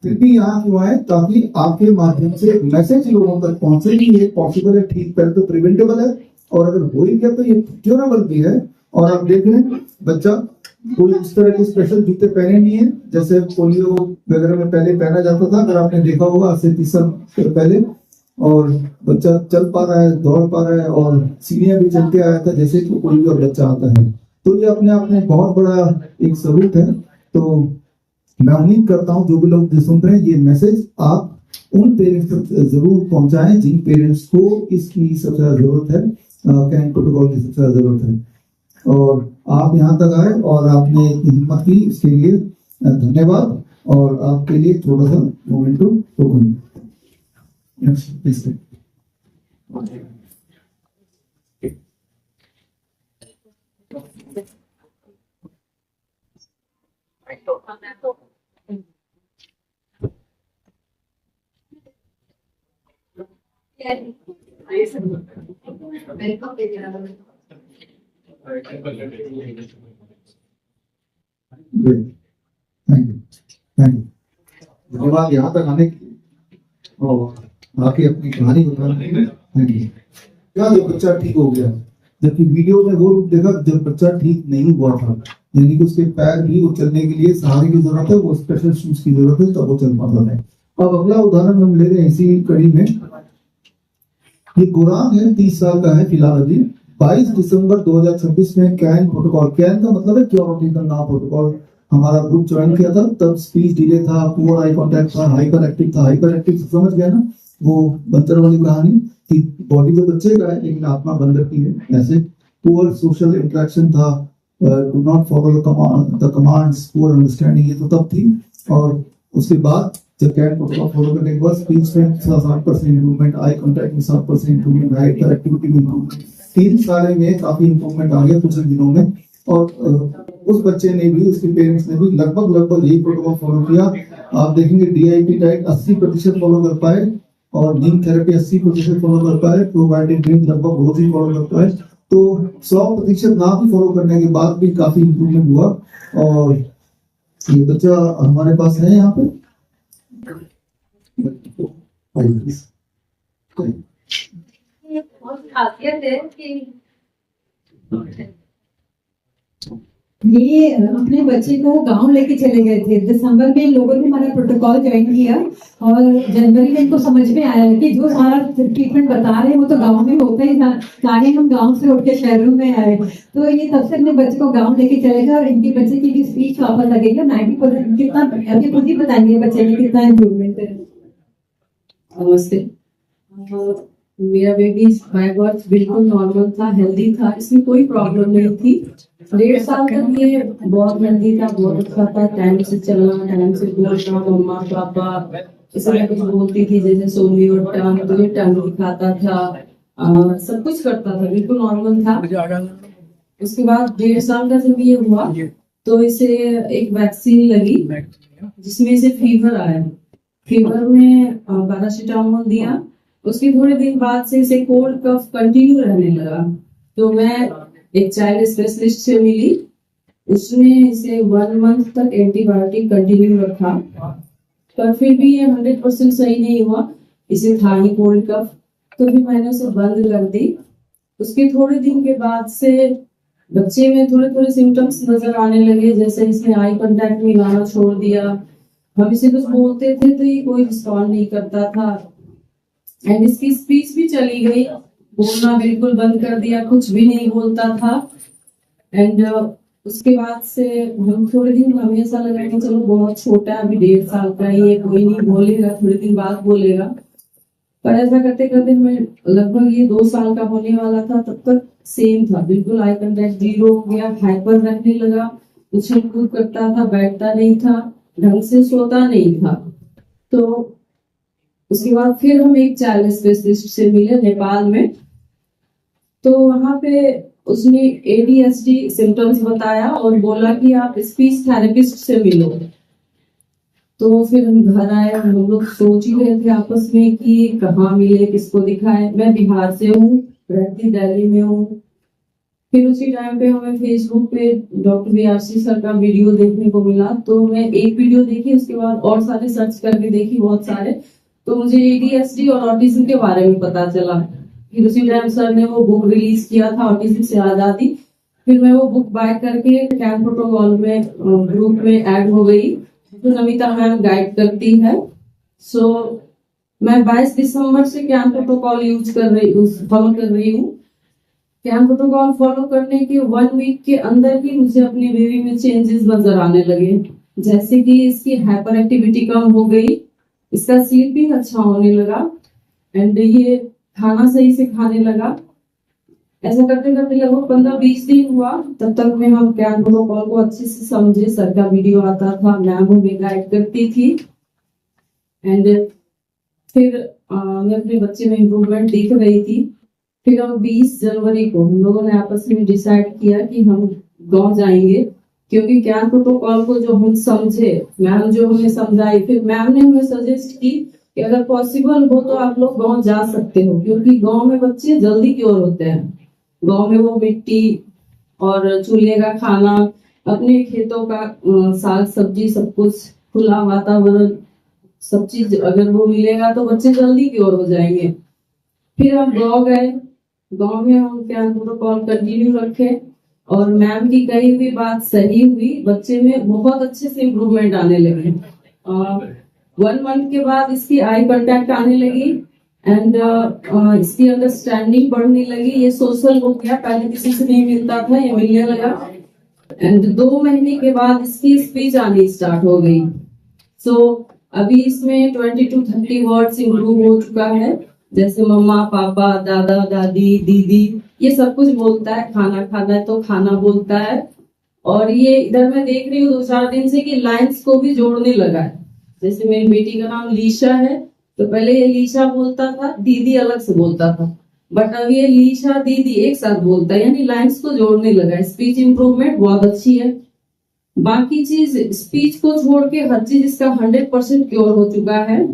फिर भी यहाँ क्यों आए, ताकि आपके माध्यम से मैसेज लोगों तक पहुंचे कि ये पॉसिबल है, ठीक पहले तो प्रिवेंटेबल है, और अगर हो ही गया तो ये क्योरेबल भी है। और आप देख लें, बच्चा कोई इस तरह के स्पेशल जूते पहने नहीं है जैसे पोलियो वगैरह में पहले पहना जाता था, अगर आपने देखा होगा आज से 30 साल पहले। और बच्चा चल पा रहा है, दौड़ पा रहा है, और सीढ़ियां भी चल के आया था जैसे कि कोई भी और बच्चा आता है। तो ये अपने आप में बहुत बड़ा एक सबूत है। तो मैं उम्मीद करता हूँ जो भी लोग सुन रहे हैं, ये मैसेज आप उन पेरेंट्स तक जरूर पहुंचाएं जिन पेरेंट्स को इसकी सबसे ज्यादा जरूरत है, कैन प्रोटोकॉल की सबसे ज्यादा जरूरत है। और आप यहाँ तक आए और आपने हिम्मत की, इसके लिए धन्यवाद। और आपके लिए छोटा सा मोमेंटो टोकन। थैंक यू, धन्यवाद यहाँ तक आने के लिए और आके अपनी कहानी बताने के लिए। Thank you. क्या जब बच्चा ठीक हो गया, जबकि वीडियो में वो रूप देखा जब बच्चा ठीक नहीं हुआ था, यानी कि उसके पैर भी वो चलने के लिए सहारे की जरूरत है, वो स्पेशल शूज की जरूरत है, तब वो चल पाता है। अब अगला उदाहरण हम ले रहे हैं इसी कड़ी में। ये गुरान है, 30 साल का है फिलहाल अभी। 22 दिसंबर 2026 में कैन प्रोटोकॉल, कैन का मतलब है क्योर ऑप्टिकल नाउ प्रोटोकॉल, हमारा ग्रुप ज्वाइन किया था। तब स्पीच डिले था, पुअर आई कांटेक्ट था, हाइपर एक्टिव था। हाइपर एक्टिव समझ गया ना, वो बंदर वाली कहानी कि बॉडी तो बच्चे का है लेकिन आत्मा बंदर की है, ऐसे। पुअर सोशल इंटरेक्शन था, do not follow the commands, poor understanding, ये तो तब थी। और उसके बाद जब कैन प्रोटोकॉल फॉलो करने के बाद स्पीच में 60% इंप्रूवमेंट, आई कांटेक्ट में 60% इंप्रूवमेंट, हाइपर एक्टिविटी में इंप्रूवमेंट, 3 साल में काफी इंप्रूवमेंट आ गया कुछ दिनों में। और उस बच्चे ने भी, उसके पेरेंट्स ने भी लगभग यही प्रोटोकॉल फॉलो किया। आप देखेंगे डीआईपी डाइट 80% फॉलो कर पाए, और नीम थेरेपी 80% फॉलो कर पाए, प्रोबायोटिक ड्रिंक लगभग रोज ही फॉलो कर पाए। तो 100% ना भी फॉलो करने के बाद भी काफी इंप्रूवमेंट हुआ। और ये बच्चा हमारे पास है यहाँ पे। खासियत है कि ये अपने बच्चे को गांव लेके चले गए थे। दिसंबर में लोगों ने हमारा प्रोटोकॉल ज्वाइन किया और जनवरी में इनको समझ में आया कि जो सारा ट्रीटमेंट बता रहे हैं वो तो गांव में होता ही था। ताकि हम गांव से उठ के शहरों में आए, तो ये तब से अपने बच्चे को गांव लेके चले गए और इनके बच्चे की भी स्पीच वापस आ गई है। 90% कितना, अभी खुद ही बताएंगे बच्चे में कितना इम्प्रूवमेंट है। नमस्ते। मेरा बेबी बाय बर्थ बिल्कुल नॉर्मल था, हेल्दी था, इसमें कोई प्रॉब्लम नहीं थी। 1.5 साल तक ये बहुत हेल्दी था, बहुत अच्छा था, टाइम से चलना, टाइम से बोलना, मम्मा पापा इसे मैं कुछ बोलती थी जैसे सोनी और टंग, तो ये टंग दिखाता था, सब कुछ करता था, बिल्कुल नॉर्मल था। उसके बाद 1.5 साल का जब ये हुआ तो इसे एक वैक्सीन लगी जिसमें इसे फीवर आया। फीवर में पैरासीटामोल दिया। उसके थोड़े दिन बाद से इसे कोल्ड कफ कंटिन्यू रहने लगा। तो मैं एक चाइल्ड स्पेशलिस्ट से मिली, उसने इसे 1 मंथ तक एंटीबायोटिक कंटिन्यू रखा, पर फिर भी ये 100% सही नहीं हुआ, इसे था ही कोल्ड कफ। तो फिर मैंने उसे बंद कर दी। उसके थोड़े दिन के बाद से बच्चे में थोड़े थोड़े सिम्टम्स नजर आने लगे, जैसे इसने आई कांटेक्ट मिलाना छोड़ दिया। हम इसे कुछ बोलते थे तो ये कोई रिस्पॉन्ड नहीं करता था, एंड इसकी स्पीच भी चली गई, बोलना बिल्कुल बंद कर दिया, कुछ भी नहीं बोलता था। एंड उसके बाद से हम थोड़े दिन हमें ऐसा लगा कि चलो बहुत छोटा है, अभी 1.5 साल का ही है, कोई नहीं बोलेगा, थोड़े दिन बाद बोलेगा। पर ऐसा करते करते हमें लगभग ये 2 साल का होने वाला था, तब तक सेम था, बिल्कुल आई कांटेक्ट जीरो हो गया, हाइपर रहने लगा, उछल कूद करता था, बैठता नहीं था, ढंग से सोता नहीं था। तो उसके बाद फिर हम एक चाइल्ड स्पेशलिस्ट से मिले नेपाल में। तो वहां पे उसने ADHD सिम्टम्स बताया और बोला कि आप स्पीच थेरेपिस्ट से मिलो। तो फिर हम घर आए, हम लोग सोच ही रहे थे आपस में कि कहाँ मिले, किसको दिखाए। मैं बिहार से हूँ, रहती दिल्ली में हूँ। फिर उसी टाइम पे हमें फेसबुक पे डॉक्टर BRC सर का वीडियो देखने को मिला। तो मैं एक वीडियो देखी, उसके बाद और सारे सर्च करके देखी, बहुत सारे। तो मुझे ADHD और ऑटिज्म के बारे में पता चला। फिर उसी टाइम सर ने वो बुक रिलीज किया था, ऑटिज्म से आजादी। फिर मैं वो बुक बाय करके कैन प्रोटोकॉल में ग्रुप में ऐड हो गई, जो नमिता मैम गाइड करती है। सो मैं 22 दिसंबर से कैन प्रोटोकॉल फॉलो कर रही हूँ। कैन प्रोटोकॉल फॉलो करने के 1 वीक के अंदर ही मुझे अपनी बेबी में चेंजेस नजर आने लगे। जैसे कि इसकी हाइपर एक्टिविटी कम हो गई, इसका स्लीपिंग अच्छा होने लगा, एंड ये खाना सही से खाने लगा। ऐसा करते करते लगभग 15-20 दिन हुआ, तब तक में हम कैन प्रोटोकॉल को अच्छे से समझे। सर का वीडियो आता था, मैम हमें गाइड करती थी, एंड फिर मैं अपने बच्चे में इम्प्रूवमेंट दिख रही थी। फिर हम 20 जनवरी को हम लोगों ने आपस में डिसाइड किया कि हम गांव जाएंगे, क्योंकि कैन प्रोटोकॉल को जो हम समझे, मैम जो हमें समझाई, फिर मैम ने हमें सजेस्ट की कि अगर पॉसिबल हो तो आप लोग गांव जा सकते हो, क्योंकि गांव में बच्चे जल्दी क्योर होते हैं। गांव में वो मिट्टी और चूल्हे का खाना, अपने खेतों का साग सब्जी, सब कुछ खुला वातावरण, सब चीज अगर वो मिलेगा तो बच्चे जल्दी क्योर हो जाएंगे। फिर हम गाँव गए, गाँव में हम कैन प्रोटोकॉल कंटिन्यू रखे, और मैम की कही हुई बात सही हुई, बच्चे में बहुत अच्छे से इम्प्रूवमेंट आने लगे। 1 मंथ के बाद इसकी आई कांटेक्ट आने लगी, एंड इसकी अंडरस्टैंडिंग बढ़ने लगी। ये सोशल हो गया, पहले किसी से नहीं मिलता था, ये मिलने लगा। एंड 2 महीने के बाद इसकी स्पीच आनी स्टार्ट हो गई। सो अभी इसमें 20 to 30 वर्ड्स इम्प्रूव हो चुका है, जैसे मम्मा, पापा, दादा, दादी, दीदी, ये सब कुछ बोलता है। खाना खाना है तो खाना बोलता है। और ये इधर मैं देख रही हूँ 2-4 दिन से कि लाइंस को भी जोड़ने लगा है। जैसे मेरी बेटी का नाम लीशा है, तो पहले ये लीशा बोलता था, दीदी अलग से बोलता था, बट अब ये लीशा दीदी एक साथ बोलता है, यानी लाइंस को जोड़ने लगा है। स्पीच इम्प्रूवमेंट बहुत अच्छी है। बाकी चीज, स्पीच को छोड़ के हर चीज इसका 100% क्योर हो चुका है,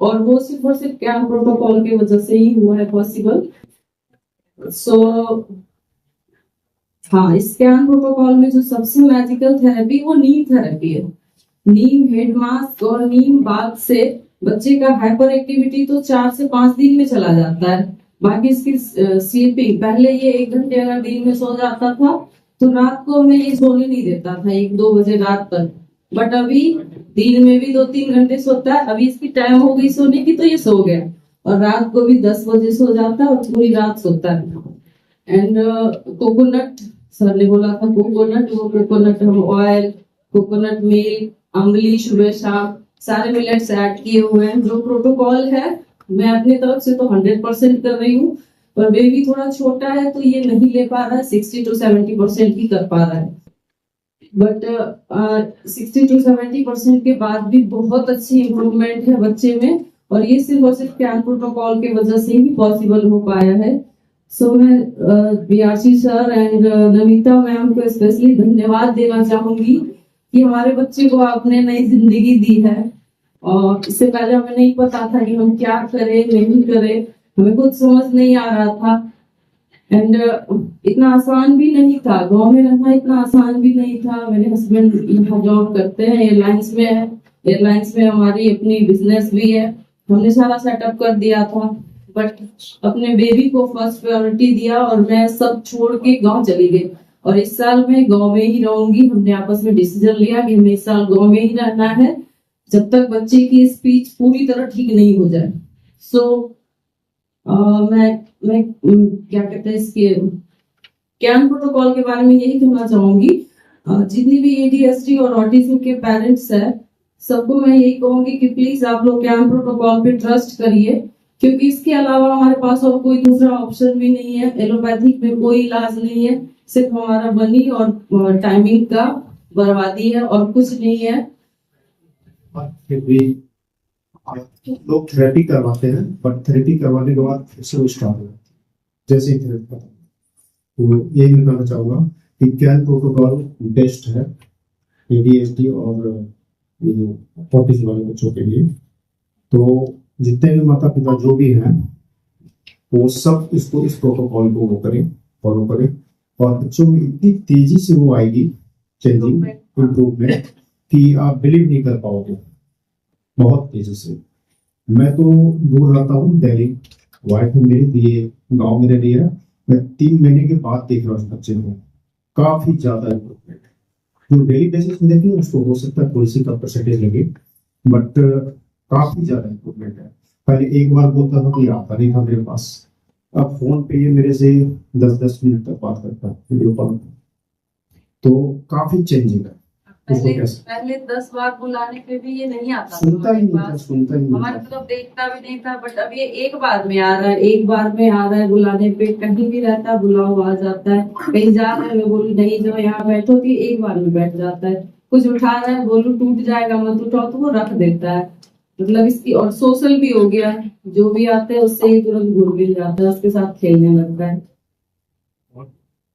और वो सिर्फ और सिर्फ कैन प्रोटोकॉल की वजह से ही हुआ है पॉसिबल। सो हाँ, इस कैन प्रोटोकॉल में जो सबसे मैजिकल थेरेपी वो नीम थेरेपी है। नीम हेड मास्क और नीम बाथ से बच्चे का हाइपर एक्टिविटी तो 4 से 5 दिन में चला जाता है। बाकी इसकी स्लीपिंग, पहले ये 1 घंटे अगर दिन में सो जाता था तो रात को हमें ये सोने नहीं देता था 1-2 बजे रात तक, बट अभी दिन में भी 2-3 घंटे सोता है। अभी इसकी टाइम हो गई सोने की, तो ये सो गया, और रात को भी 10 बजे सो जाता है और पूरी रात सोता है। एंड कोकोनट, सर ने बोला था कोकोनट, वो कोकोनट हम ऑयल, कोकोनट मिल्क, अम्बली सुबह शाम सारे मिलेट्स ऐड किए हुए हैं। जो प्रोटोकॉल है मैं अपनी तरफ से तो 100% कर रही हूँ, पर बेबी थोड़ा छोटा है तो ये नहीं ले पा रहा है, 60 to 70% ही कर पा रहा है। बट 60 to 70% के बाद भी बहुत अच्छी इम्प्रूवमेंट है बच्चे में, और ये सिर्फ और सिर्फ कैन प्रोटोकॉल की वजह से ही पॉसिबल हो पाया है। सो मैं BRC sir and Namita ma'am को स्पेशली धन्यवाद देना चाहूंगी कि हमारे बच्चे को आपने नई जिंदगी दी है, और इससे पहले हमें नहीं पता था कि हम क्या करें नहीं करें, हमें कुछ समझ नहीं आ रहा था। एंड इतना आसान भी नहीं था, गांव में रहना इतना आसान भी नहीं था। मेरे हस्बैंड यहाँ जॉब करते हैं, एयरलाइंस में है, एयरलाइंस में हमारी अपनी बिजनेस भी है, हमने सारा सेटअप कर दिया था, बट अपने बेबी को फर्स्ट प्रायोरिटी दिया, और मैं सब छोड़ के गांव चली गई। और इस साल मैं गांव में ही रहूंगी। हमने आपस में डिसीजन लिया कि हमें इस साल गांव में ही रहना है, जब तक बच्चे की स्पीच पूरी तरह ठीक नहीं हो जाए। सो मैं क्या कहते हैं, इसके कैन प्रोटोकॉल के बारे में यही कहना चाहूंगी। जितनी भी ADHD और ऑटिज्म के पेरेंट्स है, सबको मैं यही कहूंगी कि प्लीज आप लोग कैन प्रोटोकॉल पे ट्रस्ट करिए। क्योंकि इसके अलावा हमारे पास और कोई दूसरा ऑप्शन भी नहीं है। एलोपैथिक में कोई इलाज नहीं है, सिर्फ हमारा मनी और टाइमिंग का बर्बादी है और कुछ नहीं है। फिर भी लोग थेरेपी करवाते हैं, बट थेरेपी करवाने के बाद फिर से वो स्टार्ट हो जाती है जैसे ही थेरेपी खत्म। तो यही मैं कहना चाहूँगा कि कैन प्रोटोकॉल बेस्ट है ADHD और ऑटिज्म वाले बच्चों के लिए। तो जितने भी माता पिता जो भी हैं वो सब इसको इस प्रोटोकॉल को वो करें, फॉलो करें, और बच्चों में इतनी तेजी से वो आएगी चेंजिंग, इम्प्रूवमेंट, कि आप बिलीव नहीं कर पाओगे, बहुत तेजी से। मैं तो दूर रहता हूँ दिल्ली, वाइफ में मेरी BA गाँव में रह रही है, मैं 3 महीने के बाद देख रहा हूँ बच्चे को काफी ज्यादा इम्प्रूवमेंट। जो डेली बेसिस में देखेंगे उसको हो सकता है थोड़ी सी कम परसेंटेज लगे, बट काफी ज्यादा इम्प्रूवमेंट है। पहले एक बार बोलता था कि आता नहीं था मेरे पास, अब फोन पे ये मेरे से 10-10 मिनट तक बात करता है वीडियो कॉल, तो काफी चेंजिंग है। पहले 10 बार बुलाने पे भी ये नहीं आता, सुनता ही नहीं था, सुनता ही नहीं हमारे था। मतलब देखता भी नहीं था। बट अब ये एक बार में आ रहा है, एक बार में आ रहा है बुलाने पे, कहीं भी रहता है बुलाओ आ जाता है। कहीं जा रहा है मैं बोलूँ नहीं जो यहाँ बैठो, कि एक बार में बैठ जाता है। कुछ उठा रहा है बोलूँ टूट जाएगा मत उठाओ, तो वो रख देता है। मतलब इसकी, और सोशल भी हो गया, जो भी आते हैं उससे ही तुरंत घुल मिल जाता है, उसके साथ खेलने लगता है।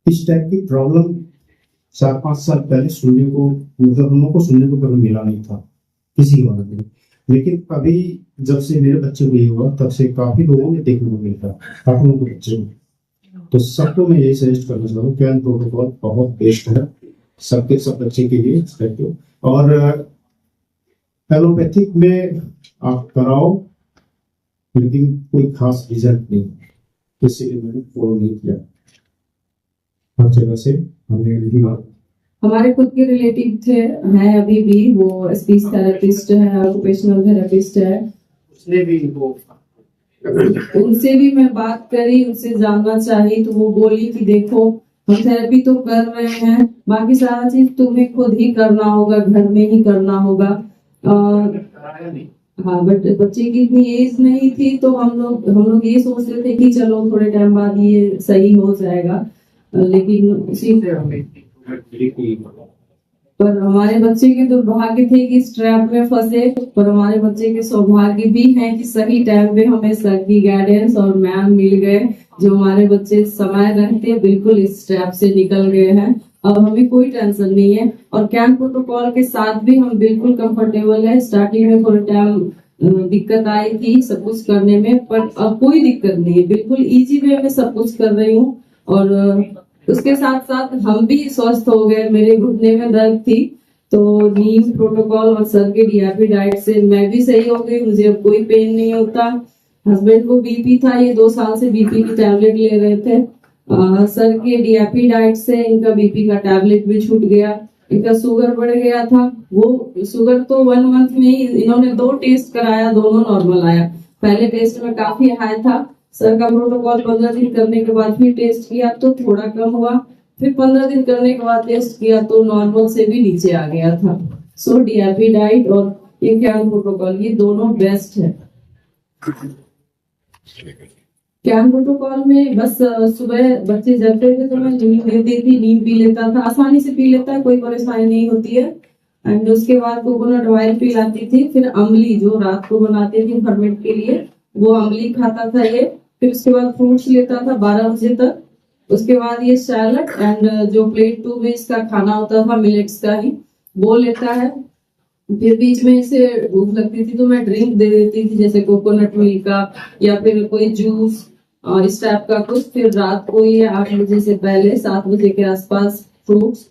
इस टाइप की प्रॉब्लम 4-5 साल पहले सुनने को, मतलब हम लोग को सुनने को कभी मिला नहीं था किसी के बारे में, लेकिन अभी जब से मेरे बच्चे को ये हुआ तब से काफी लोगों में देखने को मिलता है, काफी लोगों के बच्चे को। तो सबको मैं यही सजेस्ट करना चाहूँ, कैन प्रोटोकॉल बहुत बेस्ट है सबके सब बच्चे के लिए effective। और एलोपैथिक में आप कराओ, लेकिन कोई खास रिजल्ट नहीं, इसीलिए मैंने फॉलो नहीं किया। हर जगह से हमने हमारे खुद के रिलेटिव थे, हैं अभी भी, वो स्पीच थेरेपिस्ट है, ऑक्यूपेशनल थेरेपिस्ट है। उसने भी वो उनसे भी मैं बात करी, उनसे जानना चाहिए, तो वो बोली कि देखो हम थेरेपी तो कर रहे हैं, बाकी सारा चीज तुम्हें खुद ही करना होगा, घर में ही करना होगा। हाँ, बट बच्चे की इतनी एज नहीं थी, तो हम लोग ये सोच रहे थे कि चलो थोड़े टाइम बाद ये सही हो जाएगा, लेकिन उसी पर हमारे बच्चे के दुर्भाग्य थे कि इस ट्रैप में फंसे। पर हमारे बच्चे के सौभाग्य भी हैं कि सही टाइम पे हमें सर की गाइडेंस और मैम मिल गए, जो हमारे बच्चे समय रहते बिल्कुल इस ट्रैप से निकल गए हैं। अब हमें कोई टेंशन नहीं है, और कैन प्रोटोकॉल के साथ भी हम बिल्कुल कंफर्टेबल है। स्टार्टिंग में थोड़ा टाइम दिक्कत आई थी सब कुछ करने में, पर अब कोई दिक्कत नहीं है, बिल्कुल इजी वे में सब कुछ कर रही हूँ। और उसके साथ साथ हम भी स्वस्थ हो गए। मेरे घुटने में दर्द थी, तो नीम प्रोटोकॉल और सर के DRP डाइट से मैं भी सही हो गई, मुझे अब कोई पेन नहीं होता। हस्बैंड को BP था, ये 2 साल से BP की टैबलेट ले रहे थे। सर के DRP डाइट से इनका BP का टैबलेट भी छूट गया। इनका शुगर बढ़ गया था, वो शुगर तो 1 मंथ में ही इन्होंने 2 टेस्ट कराया, दोनों नॉर्मल आया। पहले टेस्ट में काफी हाई था, सर का प्रोटोकॉल 15 दिन करने के बाद फिर टेस्ट किया तो थोड़ा कम हुआ, फिर 15 दिन करने के बाद टेस्ट किया तो नॉर्मल से भी नीचे आ गया था। सो DRP डाइट और ये कैन प्रोटोकॉल, ये दोनों बेस्ट है। कैन प्रोटोकॉल में बस सुबह बच्चे जगते थे तो मैं नीम देती थी, नीम पी लेता था, आसानी से पी लेता है, कोई परेशानी नहीं होती है। एंड उसके बाद कोकोनट ऑयल पिलाती थी, फिर अमली जो रात को बनाती थी फर्मेंट के लिए, वो अमली खाता था ये। फिर उसके बाद फ्रूट्स लेता था 12 बजे तक। उसके बाद ये सैलड एंड जो प्लेट 2 में इसका खाना होता था मिलेट्स का ही, वो लेता है। फिर बीच में इसे भूख लगती थी तो मैं ड्रिंक दे देती थी, जैसे कोकोनट मिल्क का या फिर कोई जूस इस टाइप का कुछ। फिर रात को ये 8 बजे से पहले 7 बजे के आसपास फ्रूट्स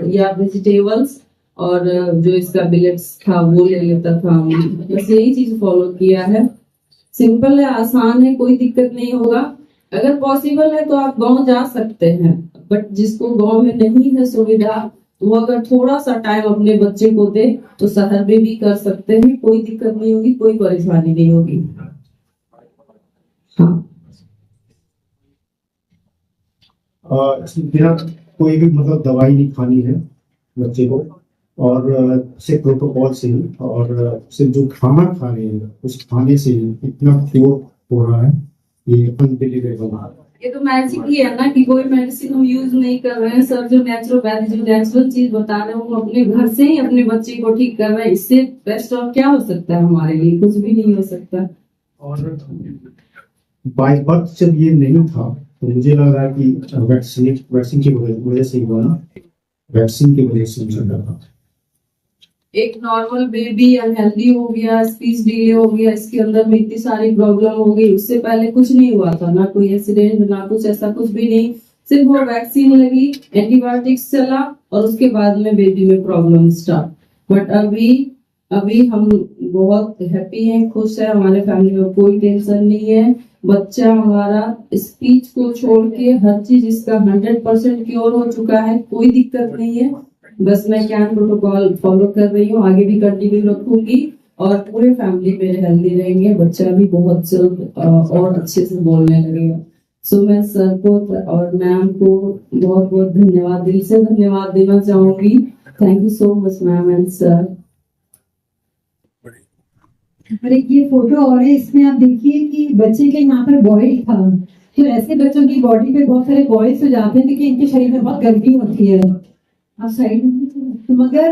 या वेजिटेबल्स और जो इसका मिलेट्स था वो ले लेता था। बस यही चीज फॉलो किया है। सिंपल है, आसान है, कोई दिक्कत नहीं होगा। अगर पॉसिबल है तो आप गांव जा सकते हैं, बट जिसको गांव में नहीं है सुविधा, वो अगर थोड़ा सा टाइम अपने बच्चे को दे तो शहर में भी कर सकते हैं, कोई दिक्कत नहीं होगी, कोई परेशानी नहीं होगी। हाँ, बिना कोई भी मतलब दवाई नहीं खानी है बच्चे को, और सिर्फ प्रोटोकॉल से ही, और सिर्फ जो खाना खा रहे हैं उस खाने से ही इतना प्योर हो रहा है, ये अनबिलीवेबल है। ये तो मैजिक ही है ना कि कोई मेडिसिन हम यूज नहीं कर रहे हैं सर, जो नेचुरोपैथी जो नेचुरल चीज बता रहे हैं वो अपने घर से ही अपने बच्चे को ठीक कर रहे हैं। इससे बेस्ट और क्या हो सकता है हमारे लिए? कुछ भी नहीं हो सकता। और बाय बर्थ जब ये नहीं था तो मुझे लग रहा है कि वैक्सीन की वजह से ही हुआ ना, वैक्सीन की वजह से मुझे लगा। एक नॉर्मल बेबी अनहेल्दी हो गया, स्पीच डिले हो गया, इसके अंदर में इतनी सारी प्रॉब्लम हो गई। उससे पहले कुछ नहीं हुआ था, ना कोई एक्सीडेंट ना कुछ ऐसा कुछ भी नहीं। सिर्फ वो वैक्सीन लगी, एंटीबायोटिक्स चला और उसके बाद में बेबी में प्रॉब्लम स्टार्ट। बट अभी हम बहुत हैप्पी हैं, खुश है, हमारे फैमिली में कोई टेंशन नहीं है। बच्चा हमारा स्पीच को छोड़ के हर चीज इसका 100% क्योर हो चुका है, कोई दिक्कत नहीं है। बस मैं कैन प्रोटोकॉल फॉलो कर रही हूँ, आगे भी कंटिन्यू रखूंगी और पूरे फैमिली मेरे हेल्दी रहेंगे। बच्चा भी बहुत जल्द और अच्छे से बोलने लगेगा। सो मैं सर को और मैम को बहुत बहुत धन्यवाद, दिल से धन्यवाद देना चाहूंगी। Thank you so much ma'am and sir. और एक ये फोटो और है, इसमें आप देखिए कि बच्चे के यहाँ पर बॉयल था। तो ऐसे बच्चों की बॉडी पे बहुत सारे बॉयल्स हो जाते हैं क्योंकि इनके शरीर में बहुत गर्मी होती है। आप साइड में तो मगर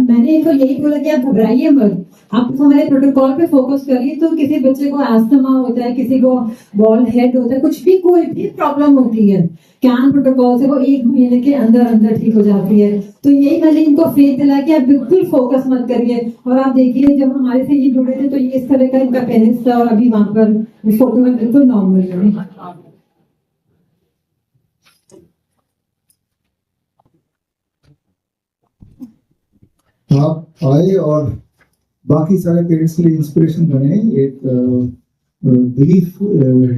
मैंने इनको यही बोला कि आप घबराइए मत, आप हमारे प्रोटोकॉल पे फोकस करिए। तो किसी बच्चे को एस्थमा होता है, किसी को बॉल हेड होता है, कुछ भी कोई भी प्रॉब्लम होती है, कैन प्रोटोकॉल से वो 1 महीने के अंदर अंदर ठीक हो जाती है। तो यही मैंने इनको फेथ दिला कि आप बिल्कुल फोकस मत करिए। और आप देखिए जब हमारे से ये जुड़े थे तो ये इस तरह का इनका पेनिस था और अभी वहां पर फोटो में बिल्कुल नॉर्मल है। आप आए और बाकी सारे पेरेंट्स के लिए इंस्पिरेशन बने, एक बिलीफ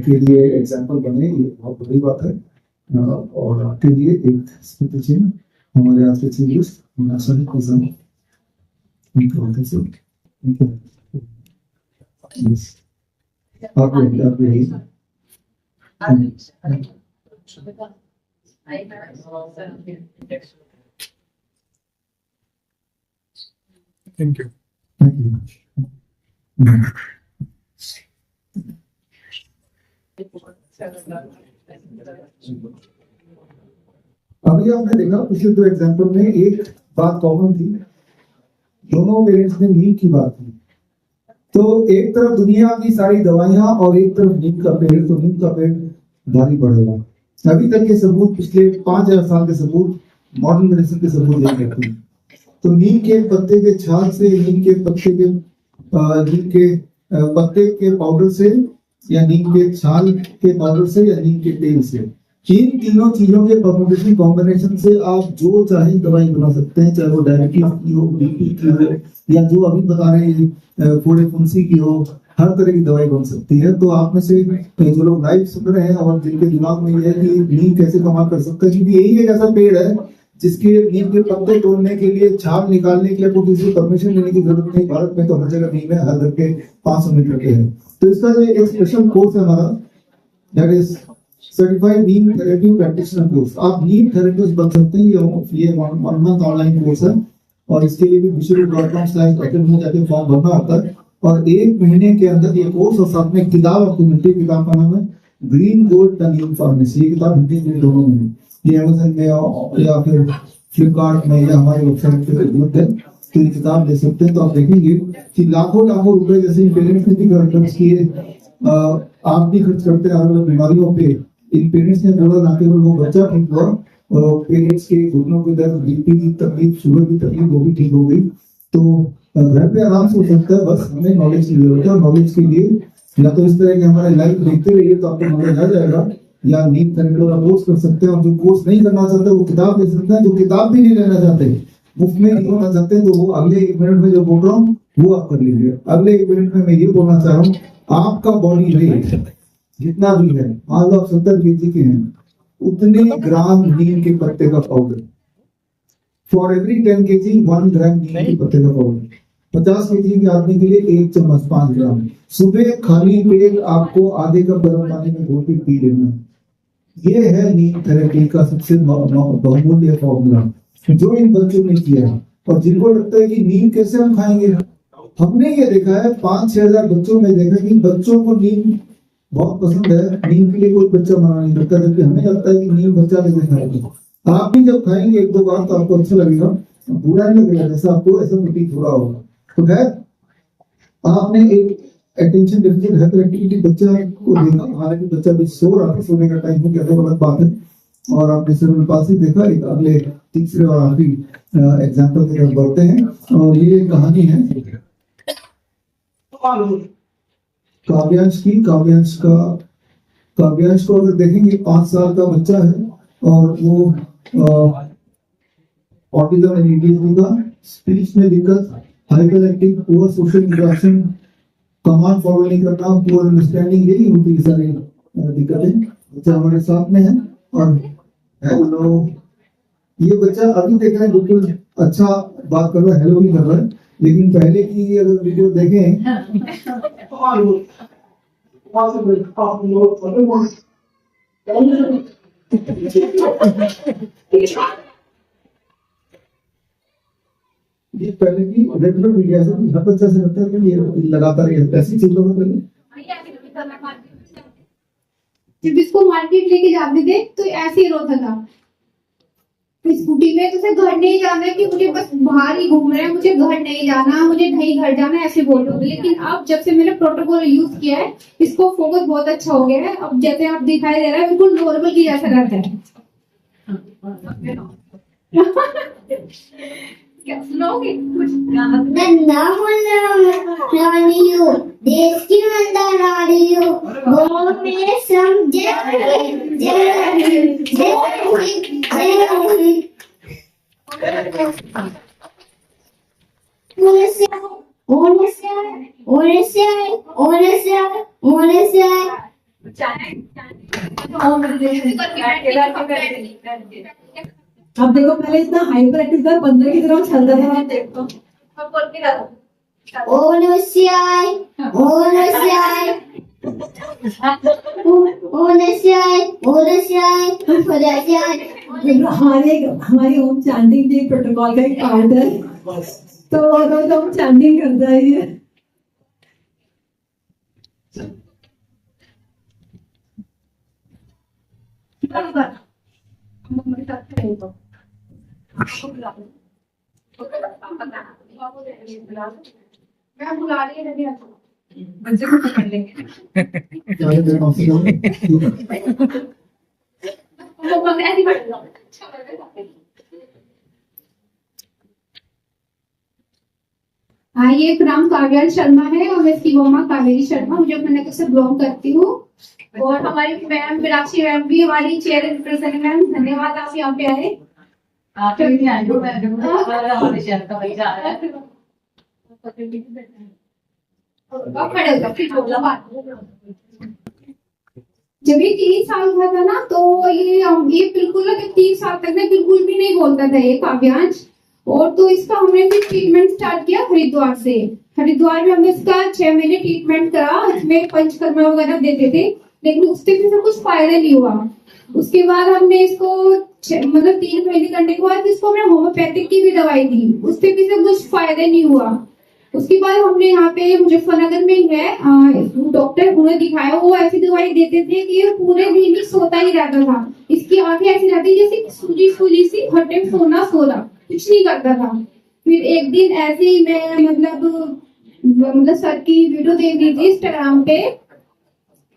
के लिए एग्जांपल बने, ये बहुत बड़ी बात है। और आपके लिए एक स्मृति चिन्ह हमारे आज के चीफ गेस्ट सभी को थैंक यू। अभी आपने देखा पिछले 2 एग्जाम्पल में एक बात कॉमन थी, दोनों पेरेंट्स ने नीम की बात की। तो एक तरफ दुनिया की सारी दवाइयां और एक तरफ नीम का पेड़, तो नीम का पेड़ भारी पड़ेगा। अभी तक के सबूत, पिछले 5000 साल के सबूत, मॉडर्न मेडिसिन के सबूत नहीं करते। तो नीम के पत्ते के छाल से, नीम के पत्ते के पाउडर से, या नीम के छाल के पाउडर से, या नीम के तेल से, इन तीनों चीजों के परमुटेशन कॉम्बिनेशन से आप जो चाहे दवाई बना सकते हैं, चाहे वो डायबिटीज की हो, बीपी की हो, या जो अभी बता रहे हैं फोड़े फुंसी की हो, हर तरह की दवाई बन सकती है। तो आप में से जो लोग लाइव सुन रहे हैं और जिनके दिमाग में ये है कि नीम कैसे कमाल कर सकता है, क्योंकि यही एक ऐसा पेड़ है जिसके नीम के पत्ते तोड़ने के लिए, छाल निकालने के लिए आपको किसी परमिशन लेने की जरूरत नहीं। भारत में तो हर जगह नीम है, हर घर के 500 मीटर के है। तो इसका जो एक स्पेशल कोर्स है हमारा, that is certified Neem therapy practitioner course. आप नीम थेरेपिस्ट बन सकते हैं। ये 1 मंथ ऑनलाइन कोर्स है और इसके लिए भी visurul.com/academy जाके फॉर्म भरना होता है। और 1 महीने के अंदर ये कोर्स और साथ में एक किताब आपको मिलती है। किताब का नाम है green gold the Neem pharmacy. ये किताब हिंदी में दोनों में है, ये अमेज़न में या फिर फ्लिपकार्ट में या हमारी वेबसाइट पे उपलब्ध है। तो ये किताब ले सकते हैं। तो आप देखेंगे कि लाखों रुपए जैसे पेरेंट्स ने भी खर्च किए, आप भी खर्च करते हैं अलग अलग बीमारियों पे। इन पेरेंट्स ने बोला ना केवल वो बच्चा ठीक हुआ, और पेरेंट्स के घुटनों की दर्द, बीपी की तकलीफ, शुगर की तकलीफ, वो भी ठीक हो गई। तो घर पे आराम से हो सकता है, बस हमें नॉलेज की जरूरत है। और नॉलेज के लिए या तो इस तरह के हमारे लाइव देखते रहिए तो आपको नॉलेज आ जाएगा, या नीम थेरेपी का कोर्स कर सकते हैं। और जो कोर्स नहीं करना चाहते वो किताब ले सकते हैं। जो किताब भी नहीं लेना चाहते, मुफ्त में नहीं होना चाहते, तो वो अगले 1 मिनट में जो बोल रहा हूँ वो आप कर लीजिए। अगले 1 मिनट में मैं ये बोलना चाह रहा हूँ, आपका बॉडी वेट जितना भी है, मान लो आप 70 kg के हैं, उतने ग्राम नीम के पत्ते का पाउडर, फॉर एवरी 10 kg 1 ग्राम नीम के पत्ते का पाउडर। 50 kg के आदमी के लिए 1 चम्मच 5 ग्राम। सुबह खाली पेट आपको आधे कप गर्म पानी में घोल के पी लेना। ये है नीम थेरेपी का सबसे बहुमूल्य फॉर्मूला जो इन बच्चों ने किया है। और जिनको लगता है कि नीम कैसे हम खाएंगे, हमने ये देखा है 5-6 हजार बच्चों में देखा कि बच्चों को नीम बहुत पसंद है। नीम के लिए कोई बच्चा मना नहीं करता, जबकि हमें लगता है कि नीम बच्चा लेके खाएगा। आप भी जब खाएंगे एक दो बार तो आपको अच्छा लगेगा, बुरा नहीं लगेगा, जैसा आपको ऐसा प्रतीत हो रहा होगा। तो खैर आपने एक अटेंशन डेफिसिट हाइपर एक्टिविटी बच्चा को देखा, हालांकि बच्चा भी सो रहा था, सोने का टाइम हो गया तो गलत बात है। और आपने सिर्फ पास ही देखा। एक अगले तीसरे और आखिरी एग्जाम्पल की तरफ बढ़ते हैं, और ये कहानी है काव्यांश की। काव्यांश को अगर देखेंगे 5 साल का बच्चा है, और वो ऑटिज्म एंड एडीएचडी का, स्पीच में दिक्कत, hyper active, poor social interaction, command follow नहीं करना, पुअर अंडरस्टैंडिंग, यही उनकी सारी दिक्कतें। बच्चा हमारे साथ में है। और हेलो, ये बच्चा अभी देख रहे हैं बिल्कुल अच्छा बात कर रहा है, हेलो भी कर रहा है, लेकिन पहले की अगर वीडियो देखें ये पहले की रेगुलर वीडियो से हर बच्चा से लगता है कि ये लगातार ये ऐसी चीजों में पहले जब इसको मार्केट लेके जाते थे तो ऐसे ही रोता था स्कूटी में, तो उसे घर नहीं जाना है कि मुझे बस बाहर ही घूम रहे हैं, मुझे घर नहीं जाना, मुझे नहीं घर जाना, ऐसे बोल रहे थे। लेकिन अब जब से मैंने प्रोटोकॉल यूज किया है, इसको फोकस बहुत अच्छा हो गया है। अब जैसे आप दिखाई दे रहा है बिल्कुल नॉर्मल की जैसा रहता है। क्या सुनाओगे कुछ? नन्ना मुन्ना रानियो, देश की नंदा रानियो, वो में समझे जय अब देखो, पहले इतना हाइपर एक्टिव था, बंदर की तरह चल रहा था। देखो हमारी होम चैंटिंग के प्रोटोकॉल का एक पार्ट है, तो रोज हम चैंटिंग करता है ये। मैं बुला रही है बच्चे को पकड़ लेंगे। हाँ, ये नाम काव्यांश शर्मा है और मैं इसकी मम्मा कावेरी शर्मा, मुझे अपने से बिलोंग करती हूँ। और हमारी मैम मीनाक्षी मैम भी हमारी चेयर पर्सन है। मैम धन्यवाद, आप यहाँ पे आए। जब ये 3 साल का था ना, तो ये बिल्कुल ना 3 साल तक ना बिल्कुल भी नहीं बोलता था ये काव्यांश। और तो इसका हमने फिर ट्रीटमेंट स्टार्ट किया हरिद्वार से। हरिद्वार में हमने इसका 6 महीने ट्रीटमेंट करा, इसमें पंचकर्मा वगैरह देते थे, लेकिन उससे भी कुछ फायदा नहीं हुआ। उसके बाद हमने इसको मतलब 3 महीने करने के बाद इसको हमने होम्योपैथिक की भी दवाई दी, उससे भी कुछ फायदा नहीं हुआ। उसके बाद हमने यहाँ पे मुजफ्फरनगर में ही है डॉक्टर, उन्हें दिखाया। वो ऐसी दवाई देते थे कि ये पूरे दिन ही सोता ही रहता था। इसकी आंखें ऐसी रहती जैसे सूजी सूजी सी, हर टाइम सोना सोना, कुछ नहीं करता था। फिर एक दिन ऐसे ही मैं मतलब सर की वीडियो देख रही थी इंस्टाग्राम पे,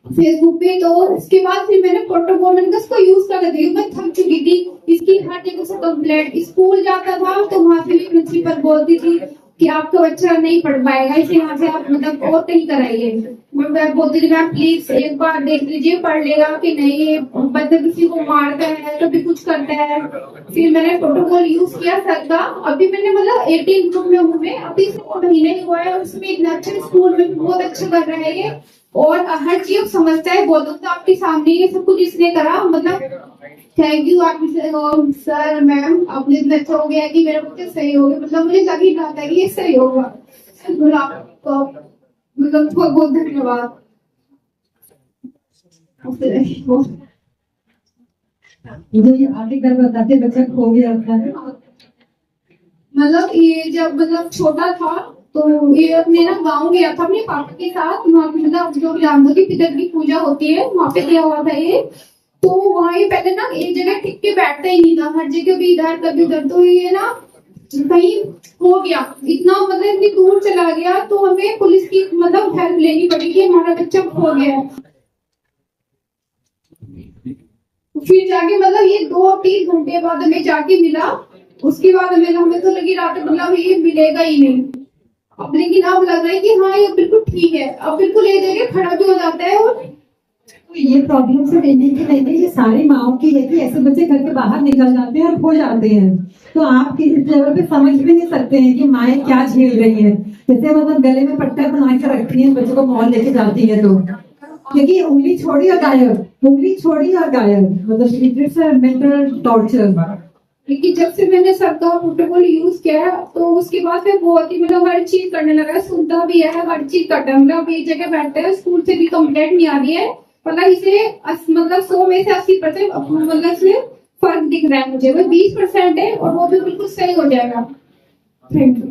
फेसबुक पे। तो उसके बाद फिर मैंने प्रोटोकॉल इसको यूज कर रही थी। मैं थक चुकी थी, इसकी हर जगह से कंप्लेंट। स्कूल जाता था तो वहां से भी प्रिंसिपल बोलती थी कि आपका बच्चा नहीं पढ़ पाएगा, इसे यहाँ से आप मतलब और कहीं कराइए। मैं बोलती थी मैम प्लीज एक बार देख लीजिए, पढ़ लेगा कि नहीं। बच्चा किसी को मारता है, कभी कुछ करता है। फिर मैंने प्रोटोकॉल यूज किया सर का। अभी मैंने मतलब 18 ग्रुप में हूँ मैं, अभी से महीने ही हुआ है। और उसमें इतना अच्छे स्कूल में बहुत अच्छा कर रहा है ये, और हर चीज समझता है। बहुत तो आपके सामने ये सब कुछ इसने करा, मतलब थैंक यू आप सर मैम, आपने इतना अच्छा हो गया कि मेरा बच्चा सही हो गया। मतलब मुझे लग ही रहा था कि ये सही होगा। आपको मतलब बहुत बहुत धन्यवाद। मुझे ये आगे घर बताते बच्चा खो गया था। मतलब ये जब मतलब छोटा था तो ये अपने ना गाँव गया था अपने पापा के साथ, वहाँ पे मतलब जो जानते की पितर की पूजा होती है वहाँ पे गया हुआ था ये। तो वहाँ ये पहले ना एक जगह टिक के बैठता ही नहीं था, हर जगह भी इधर कभी उधर। तो ये ना कहीं हो गया इतना, मतलब इतनी दूर चला गया, तो हमें पुलिस की मतलब हेल्प लेनी पड़ी कि हमारा बच्चा खो गया है। फिर जाके मतलब ये 2-3 घंटे बाद हमें जाके मिला, उसके बाद हमें तो लगी रात मतलब ये मिलेगा ही नहीं। अब लेकिन अब लग रहा है कि हाँ ये बिल्कुल ठीक है, अब बिल्कुल एक जगह खड़ा भी हो जाता है। और ये प्रॉब्लम सिर्फ इन्हीं की नहीं है, ये सारी माओ की है कि ऐसे बच्चे घर के बाहर निकल जाते हैं और खो जाते हैं। तो आप इस लेवल पे समझ भी नहीं सकते हैं कि माएँ क्या झेल रही है। जैसे मतलब गले में पट्टा बना के रखती है, बच्चों को मॉल लेके जाती है तो, क्योंकि उंगली छोड़ी और गायब, उंगली छोड़ी और गायब, मतलब इट्स अ मेंटल टॉर्चर। लेकिन जब से मैंने सरकार प्रोटोकॉल यूज किया तो उसके बाद से बहुत ही मतलब हर चीज करने लगा है, सुनता भी है, हर चीज करता है। मतलब एक जगह बैठते हैं, स्कूल से भी कंप्लेंट नहीं आ रही है, मतलब इसे मतलब 100 में से 80% मतलब इसमें फर्क दिख रहा है मुझे। वो 20% है और वो भी बिल्कुल सही हो जाएगा। Thank you.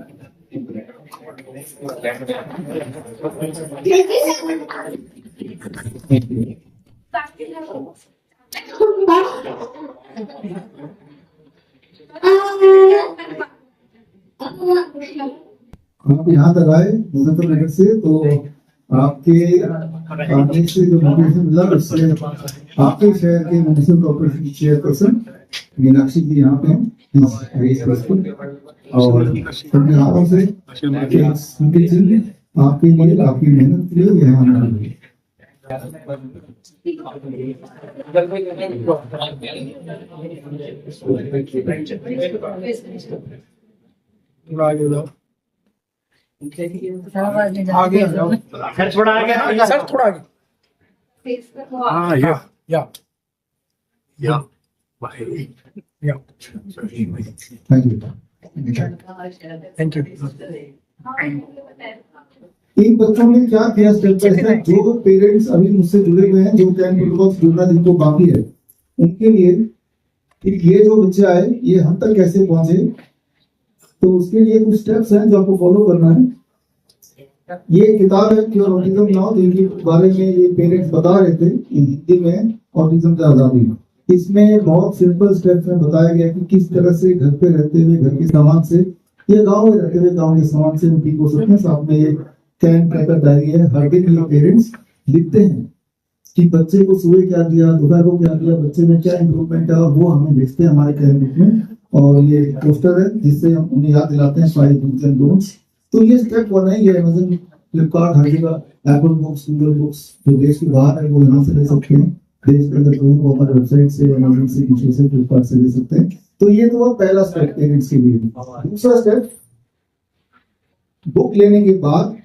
आप यहाँ तक आए मुजफ्फरनगर से, तो आपके आने से जो मोटिवेशन मिला उससे आपके शहर के म्युनिसिपल कॉर्पोरेशन की चेयरपर्सन मीनाक्षी जी यहाँ पे हैं और अपने हाथों से आपके लिए आपकी मेहनत के लिए यहाँ आना आगे आ जाओ सर, थोड़ा आगे सर, थोड़ा आगे। हाँ या थैंक यू। इन बच्चों ने क्या किया स्टेप बाय स्टेप, जो पेरेंट्स अभी मुझसे जुड़े हुए हैं, जो कैन प्रोटोकॉल से जुड़ना जिनको बाकी है उनके लिए, फिर ये जो बच्चे आए ये हम तक कैसे पहुंचे, तो उसके लिए कुछ स्टेप्स हैं जो आपको फॉलो करना है। ये किताब है प्योर ऑटिज्म नाउ, जिनके बारे में ये पेरेंट्स बता रहे थे हिंदी में, ऑटिज्म से आजादी। इसमें बहुत सिंपल स्टेप्स में बताया गया कि किस तरह से घर पे रहते हुए घर के सामान से, ये गांव में रहते हुए गांव के सामान से हम ठीक हो सकते हैं। साथ में ये कैन ट्रैकर डायरी है, हर दिन ये पेरेंट्स लिखते हैं कि बच्चे को सुबह क्या दिया, दोपहर को क्या दिया, बच्चे में क्या इंप्रूवमेंट है, और वो हमें भेजते हैं हमारे कैन बुक में। और ये पोस्टर है जिससे हम उन्हें याद दिलाते हैं 5 do's and don'ts। तो ये स्टेप 1 है। ये अमेज़न, फ्लिपकार्ट, हर जगह, एप्पल बुक्स, गूगल बुक्स, जो देश के बाहर है वो यहाँ से ले सकते हैं, देश के अंदर जो है वो हमारे वेबसाइट से, अमेज़न से, मीशो से, फ्लिपकार्ट से ले सकते हैं। तो ये तो पहला स्टेप पेरेंट्स के लिए। दूसरा स्टेप, बुक लेने के बाद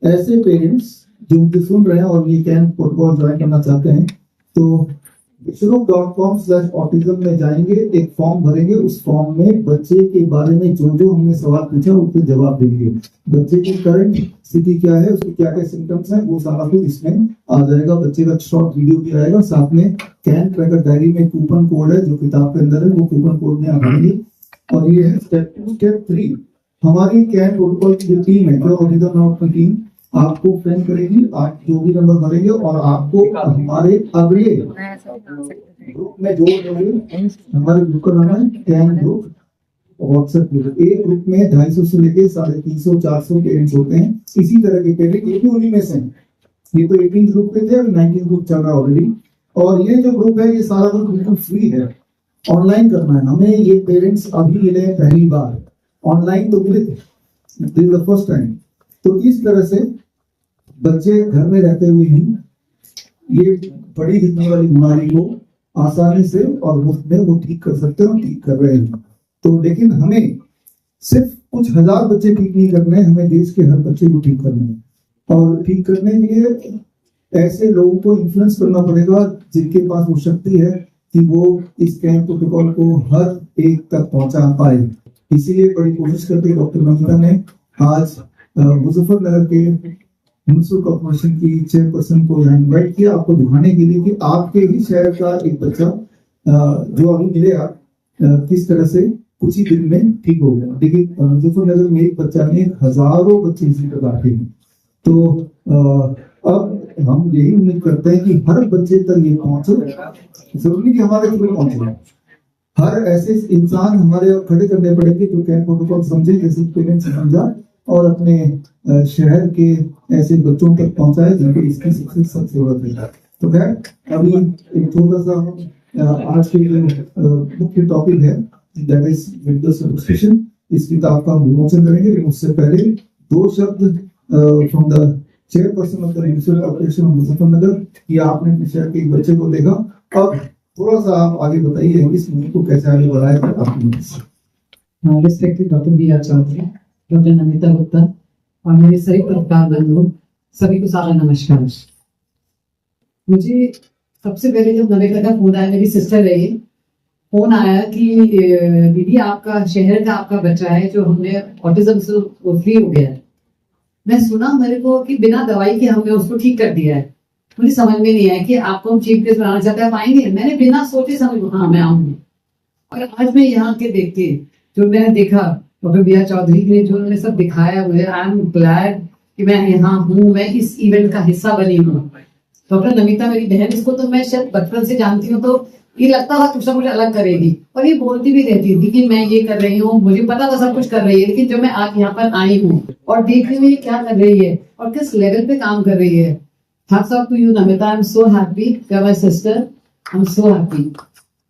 ऐसे पेरेंट्स जो मुझे सुन रहे हैं और ये कैन प्रोटोकॉल ज्वाइन करना चाहते हैं, तो विश्वरूप.com/autism में जाएंगे, एक फॉर्म भरेंगे। उस फॉर्म में बच्चे के बारे में जो जो हमने सवाल पूछा उसके जवाब देंगे। बच्चे की करंट स्थिति क्या है, उसके क्या क्या सिम्टम्स हैं, वो सारा कुछ इसमें आ जाएगा। बच्चे का शॉर्ट वीडियो भी आएगा, साथ में कैन ट्रैकर डायरी में कूपन कोड है जो किताब के अंदर है, वो कूपन कोड में आएंगे। और ये है स्टेप 2। स्टेप 3, हमारी कैन प्रोटोकॉल की जो टीम है, जो ऑटिज्म नाउ की टीम आपको फ्रेंड करेगी। आप जो भी नंबर भरेंगे और आपको हमारे अगले ग्रुप में जोड़ देंगे। हमारे ग्रुप का नाम है कैन ग्रुप व्हाट्सएप ग्रुप। एक ग्रुप में 250 से लेके 350-400 पेरेंट्स होते हैं। इसी तरह के पेरेंट, ये भी उन्हीं में से हैं। ये तो 18 ग्रुप पे थे, अभी 19 ग्रुप चल रहा है ऑलरेडी। और ये जो ग्रुप है ये सारा ग्रुप बिल्कुल फ्री है, ऑनलाइन करना है हमें। ये पेरेंट्स अभी मिले पहली बार, ऑनलाइन तो मिले थे, this is the first time. तो इस तरह से बच्चे घर में रहते हुए ही ये बड़ी दिखने वाली बीमारी को आसानी से और मुफ्त में वो ठीक कर सकते हैं और ठीक कर रहे हैं। तो लेकिन हमें सिर्फ कुछ हजार बच्चे ठीक नहीं करने, हमें देश के हर बच्चे को ठीक करना है। और ठीक करने के लिए ऐसे लोगों को इन्फ्लुएंस करना पड़ेगा जिनके पास वो शक्ति है कि वो इस कैन प्रोटोकॉल को हर एक तक पहुंचा पाए। इसीलिए बड़ी कोशिश करके डॉक्टर नमिता ने आज मुजफ्फरनगर के म्युनिसिपल कॉर्पोरेशन की चेयरपर्सन को यहाँ इन्वाइट किया, आपको दिखाने के लिए कि आपके ही शहर का एक बच्चा जो अभी मिलेगा किस तरह से कुछ ही दिन में ठीक हो गया। लेकिन मुजफ्फरनगर में एक बच्चा ने हजारों बच्चे इसी प्रकार के हैं। तो अब हम यही उम्मीद करते हैं कि हर बच्चे तक ये पहुंचे, जरूरी कि हमारे थ्रू पहुंचे। हर ऐसे इंसान हमारे खड़े करने पड़ेंगे जो कैन प्रोटोकॉल समझे, जैसे पेरेंट्स समझा, और अपने शहर के ऐसे बच्चों तक पहुंचाए जिनको इसकी सबसे सख्त जरूरत है। तो खैर अभी एक छोटा सा आज के मुख्य टॉपिक है, दैट इज विंडोज एडमिनिस्ट्रेशन। इस किताब का विमोचन करेंगे, लेकिन उससे पहले दो शब्द from the chairperson of the municipal corporation of Muzaffarnagar कि आपने अपने शहर के एक बच्चे को देखा। अब थोड़ा सा आप आगे बताइए इस मुहिम को कैसे आगे बढ़ाया जाए आपकी। Respected doctor BR. Chaudhary, doctor Namita Gupta और मेरे सभी पत्रकार बंधु, सभी को सारा नमस्कार। मुझे सबसे पहले जब नमिता का फोन आया, मेरी सिस्टर है ये, फोन आया कि दीदी आपका शहर का आपका बच्चा है जो हमने ऑटिज्म से वो फ्री हो गया है। मैं सुना मेरे को कि बिना दवाई के हमने उसको ठीक कर दिया है। मुझे समझ में नहीं आया कि आपको हम चीफ गेस्ट बनाना चाहते हैं, आप आएंगे? मैंने बिना सोचे समझ हाँ मैं आऊंगी। और आज मैं यहाँ के देखते जो मैंने देखा डॉक्टर बी.आर. चौधरी ने जो उन्होंने सब दिखाया, मुझे आई एम ग्लैड कि मैं यहाँ हूँ, मैं इस इवेंट का हिस्सा बनी हूँ। डॉक्टर नमिता मेरी बहन, इसको तो मैं शायद बचपन से जानती हूँ, तो ये लगता था कुछ ना कुछ अलग करेगी, और ये बोलती भी रहती थी कि मैं ये कर रही हूँ, मुझे पता था सब कुछ कर रही है। लेकिन जब मैं आज यहाँ पर आई हूँ और देख रही हूँ ये क्या कर रही है और किस लेवल पे काम कर रही है, hats off to you Namita. I am so happy, you are my sister, I am so happy.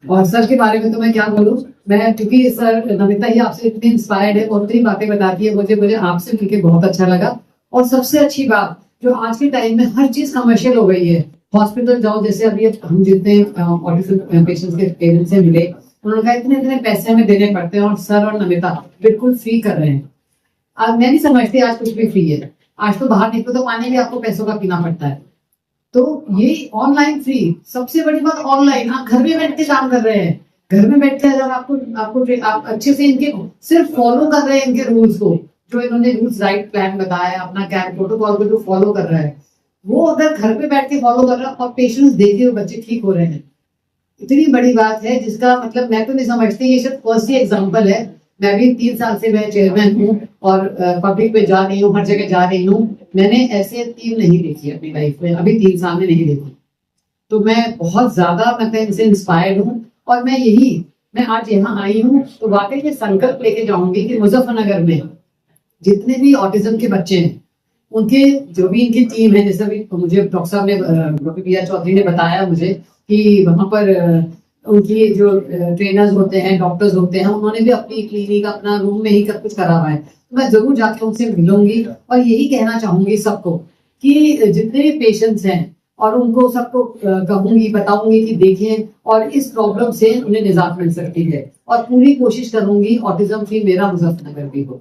और सर के बारे में तो मैं क्या बोलूं, मैं क्योंकि सर नमिता ही आपसे इतनी इंस्पायर्ड है और इतनी बातें बताती है, मुझे आपसे मिलकर बहुत अच्छा लगा। और सबसे अच्छी बात जो आज के टाइम में हर चीज कमर्शियल हो गई है। हॉस्पिटल जाओ, जैसे अभी हम जितने ऑटिज्म पेशेंट्स के पेरेंट्स से मिले, उन्होंने कहा इतने इतने पैसे हमें देने पड़ते हैं, और सर और नमिता बिल्कुल फ्री कर रहे हैं। आज मैं नहीं समझती आज कुछ भी फ्री है। आज तो बाहर निकलो तो पानी भी आपको पैसों का पीना पड़ता है। तो ये ऑनलाइन फ्री, सबसे बड़ी बात ऑनलाइन, आप घर में बैठ के काम कर रहे हैं। घर में बैठ के अगर आप अच्छे से इनके सिर्फ फॉलो कर रहे हैं इनके रूल्स को, जो इन्होंने रूल्स राइट प्लान बताया, अपना कैन प्रोटोकॉल को जो फॉलो कर रहा है, वो अगर घर पे बैठ के फॉलो कर रहा है और पेशेंट्स देखे हुए बच्चे ठीक हो रहे हैं, इतनी बड़ी बात है। जिसका मतलब मैं तो नहीं समझती, ये सिर्फ फर्स्ट ही एग्जाम्पल है। मैं भी 3 साल से मैं चेयरमैन हूँ और पब्लिक में जा रही हूँ, हर जगह जा रही हूँ। मैंने ऐसे टीम नहीं देखी अपनी लाइफ में, अभी 3 साल में नहीं देखी। तो मैं बहुत ज्यादा मतलब इनसे इंस्पायर्ड हूँ, और मैं आज यहाँ आई हूँ तो वाकई ये संकल्प लेके जाऊंगी कि मुजफ्फरनगर में जितने भी ऑटिज्म के बच्चे हैं, उनके जो भी इनकी टीम है, जैसे भी मुझे डॉक्टर साहब ने, डॉक्टर बी.आर. चौधरी ने बताया मुझे कि वहाँ पर उनकी जो ट्रेनर्स होते हैं, डॉक्टर्स होते हैं, उन्होंने भी अपनी क्लिनिक अपना रूम में ही सब कुछ करा हुआ है। तो मैं जरूर जाके उनसे मिलूंगी और यही कहना चाहूंगी सबको कि जितने भी पेशेंट्स हैं, और उनको सबको कहूंगी, बताऊंगी कि देखें, और इस प्रॉब्लम से उन्हें निजात मिल सकती है। और पूरी कोशिश करूंगी ऑटिज्म फ्री मेरा मुजफ्फरनगर भी हो।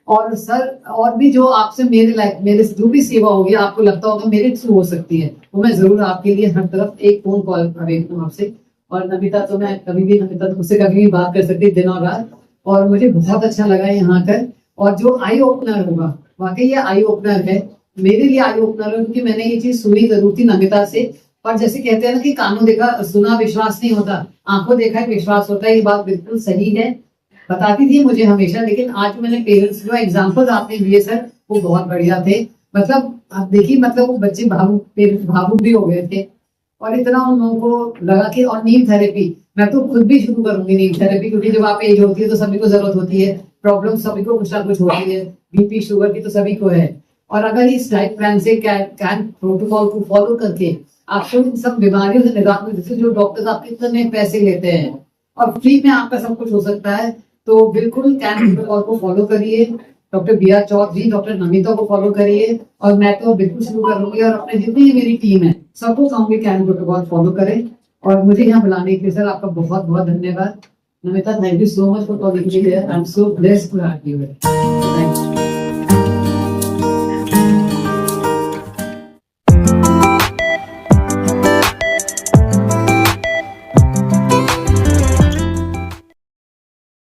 और सर, और भी जो आपसे मेरे जो भी सेवा होगी, आपको लगता होगा मेरे थ्रू हो सकती है, वो मैं जरूर आपके लिए हर तरफ एक फोन कॉल करूँ आपसे। और नमिता तो मैं कभी भी, नमिता तो मुझसे कभी भी बात कर सकती दिन और रात। और मुझे बहुत अच्छा लगा यहाँ कर, और जो आई ओपनर होगा, वाकई ये आई ओपनर है मेरे लिए, आई ओपनर है, क्योंकि मैंने ये चीज सुनी जरूर थी नमिता से। और जैसे कहते हैं ना कि कानों देखा सुना विश्वास नहीं होता, आंखों देखा विश्वास होता है, ये बात बिल्कुल सही है। बताती थी मुझे हमेशा, लेकिन आज मैंने पेरेंट्स जो एग्जाम्पल आपने दिए सर, वो बहुत बढ़िया थे। मतलब आप देखिए, मतलब वो बच्चे भावुक भी हो गए थे, और इतना उन लोगों को लगा कि, और नीम थेरेपी मैं तो खुद भी शुरू करूंगी नीम थेरेपी, क्योंकि जब आप एज होती है तो सभी को जरूरत होती है, प्रॉब्लम सभी को कुछ ना कुछ होती है, बीपी शुगर की तो सभी को है। और अगर इस डाइट प्लान से कैन प्रोटोकॉल को फॉलो करके आपको इन सब बीमारियों से निजात मिल सकती है, जो डॉक्टर्स आपके इतने पैसे लेते हैं, और फ्री में आपका सब कुछ हो सकता है। तो बिल्कुल कैन प्रोटोकॉल को फॉलो करिए, doctor BR. Chaudhary, doctor Namita को फॉलो करिए, और मैं तो बिल्कुल शुरू करूंगी। और अपने जितनी मेरी टीम है सबको कहूंगी कैन प्रोटोकॉल फॉलो करें। और मुझे यहाँ बुलाने के लिए सर आपका बहुत बहुत धन्यवाद। Namita, thank you so much for calling me here. I am so blessed to have you here. Thank you.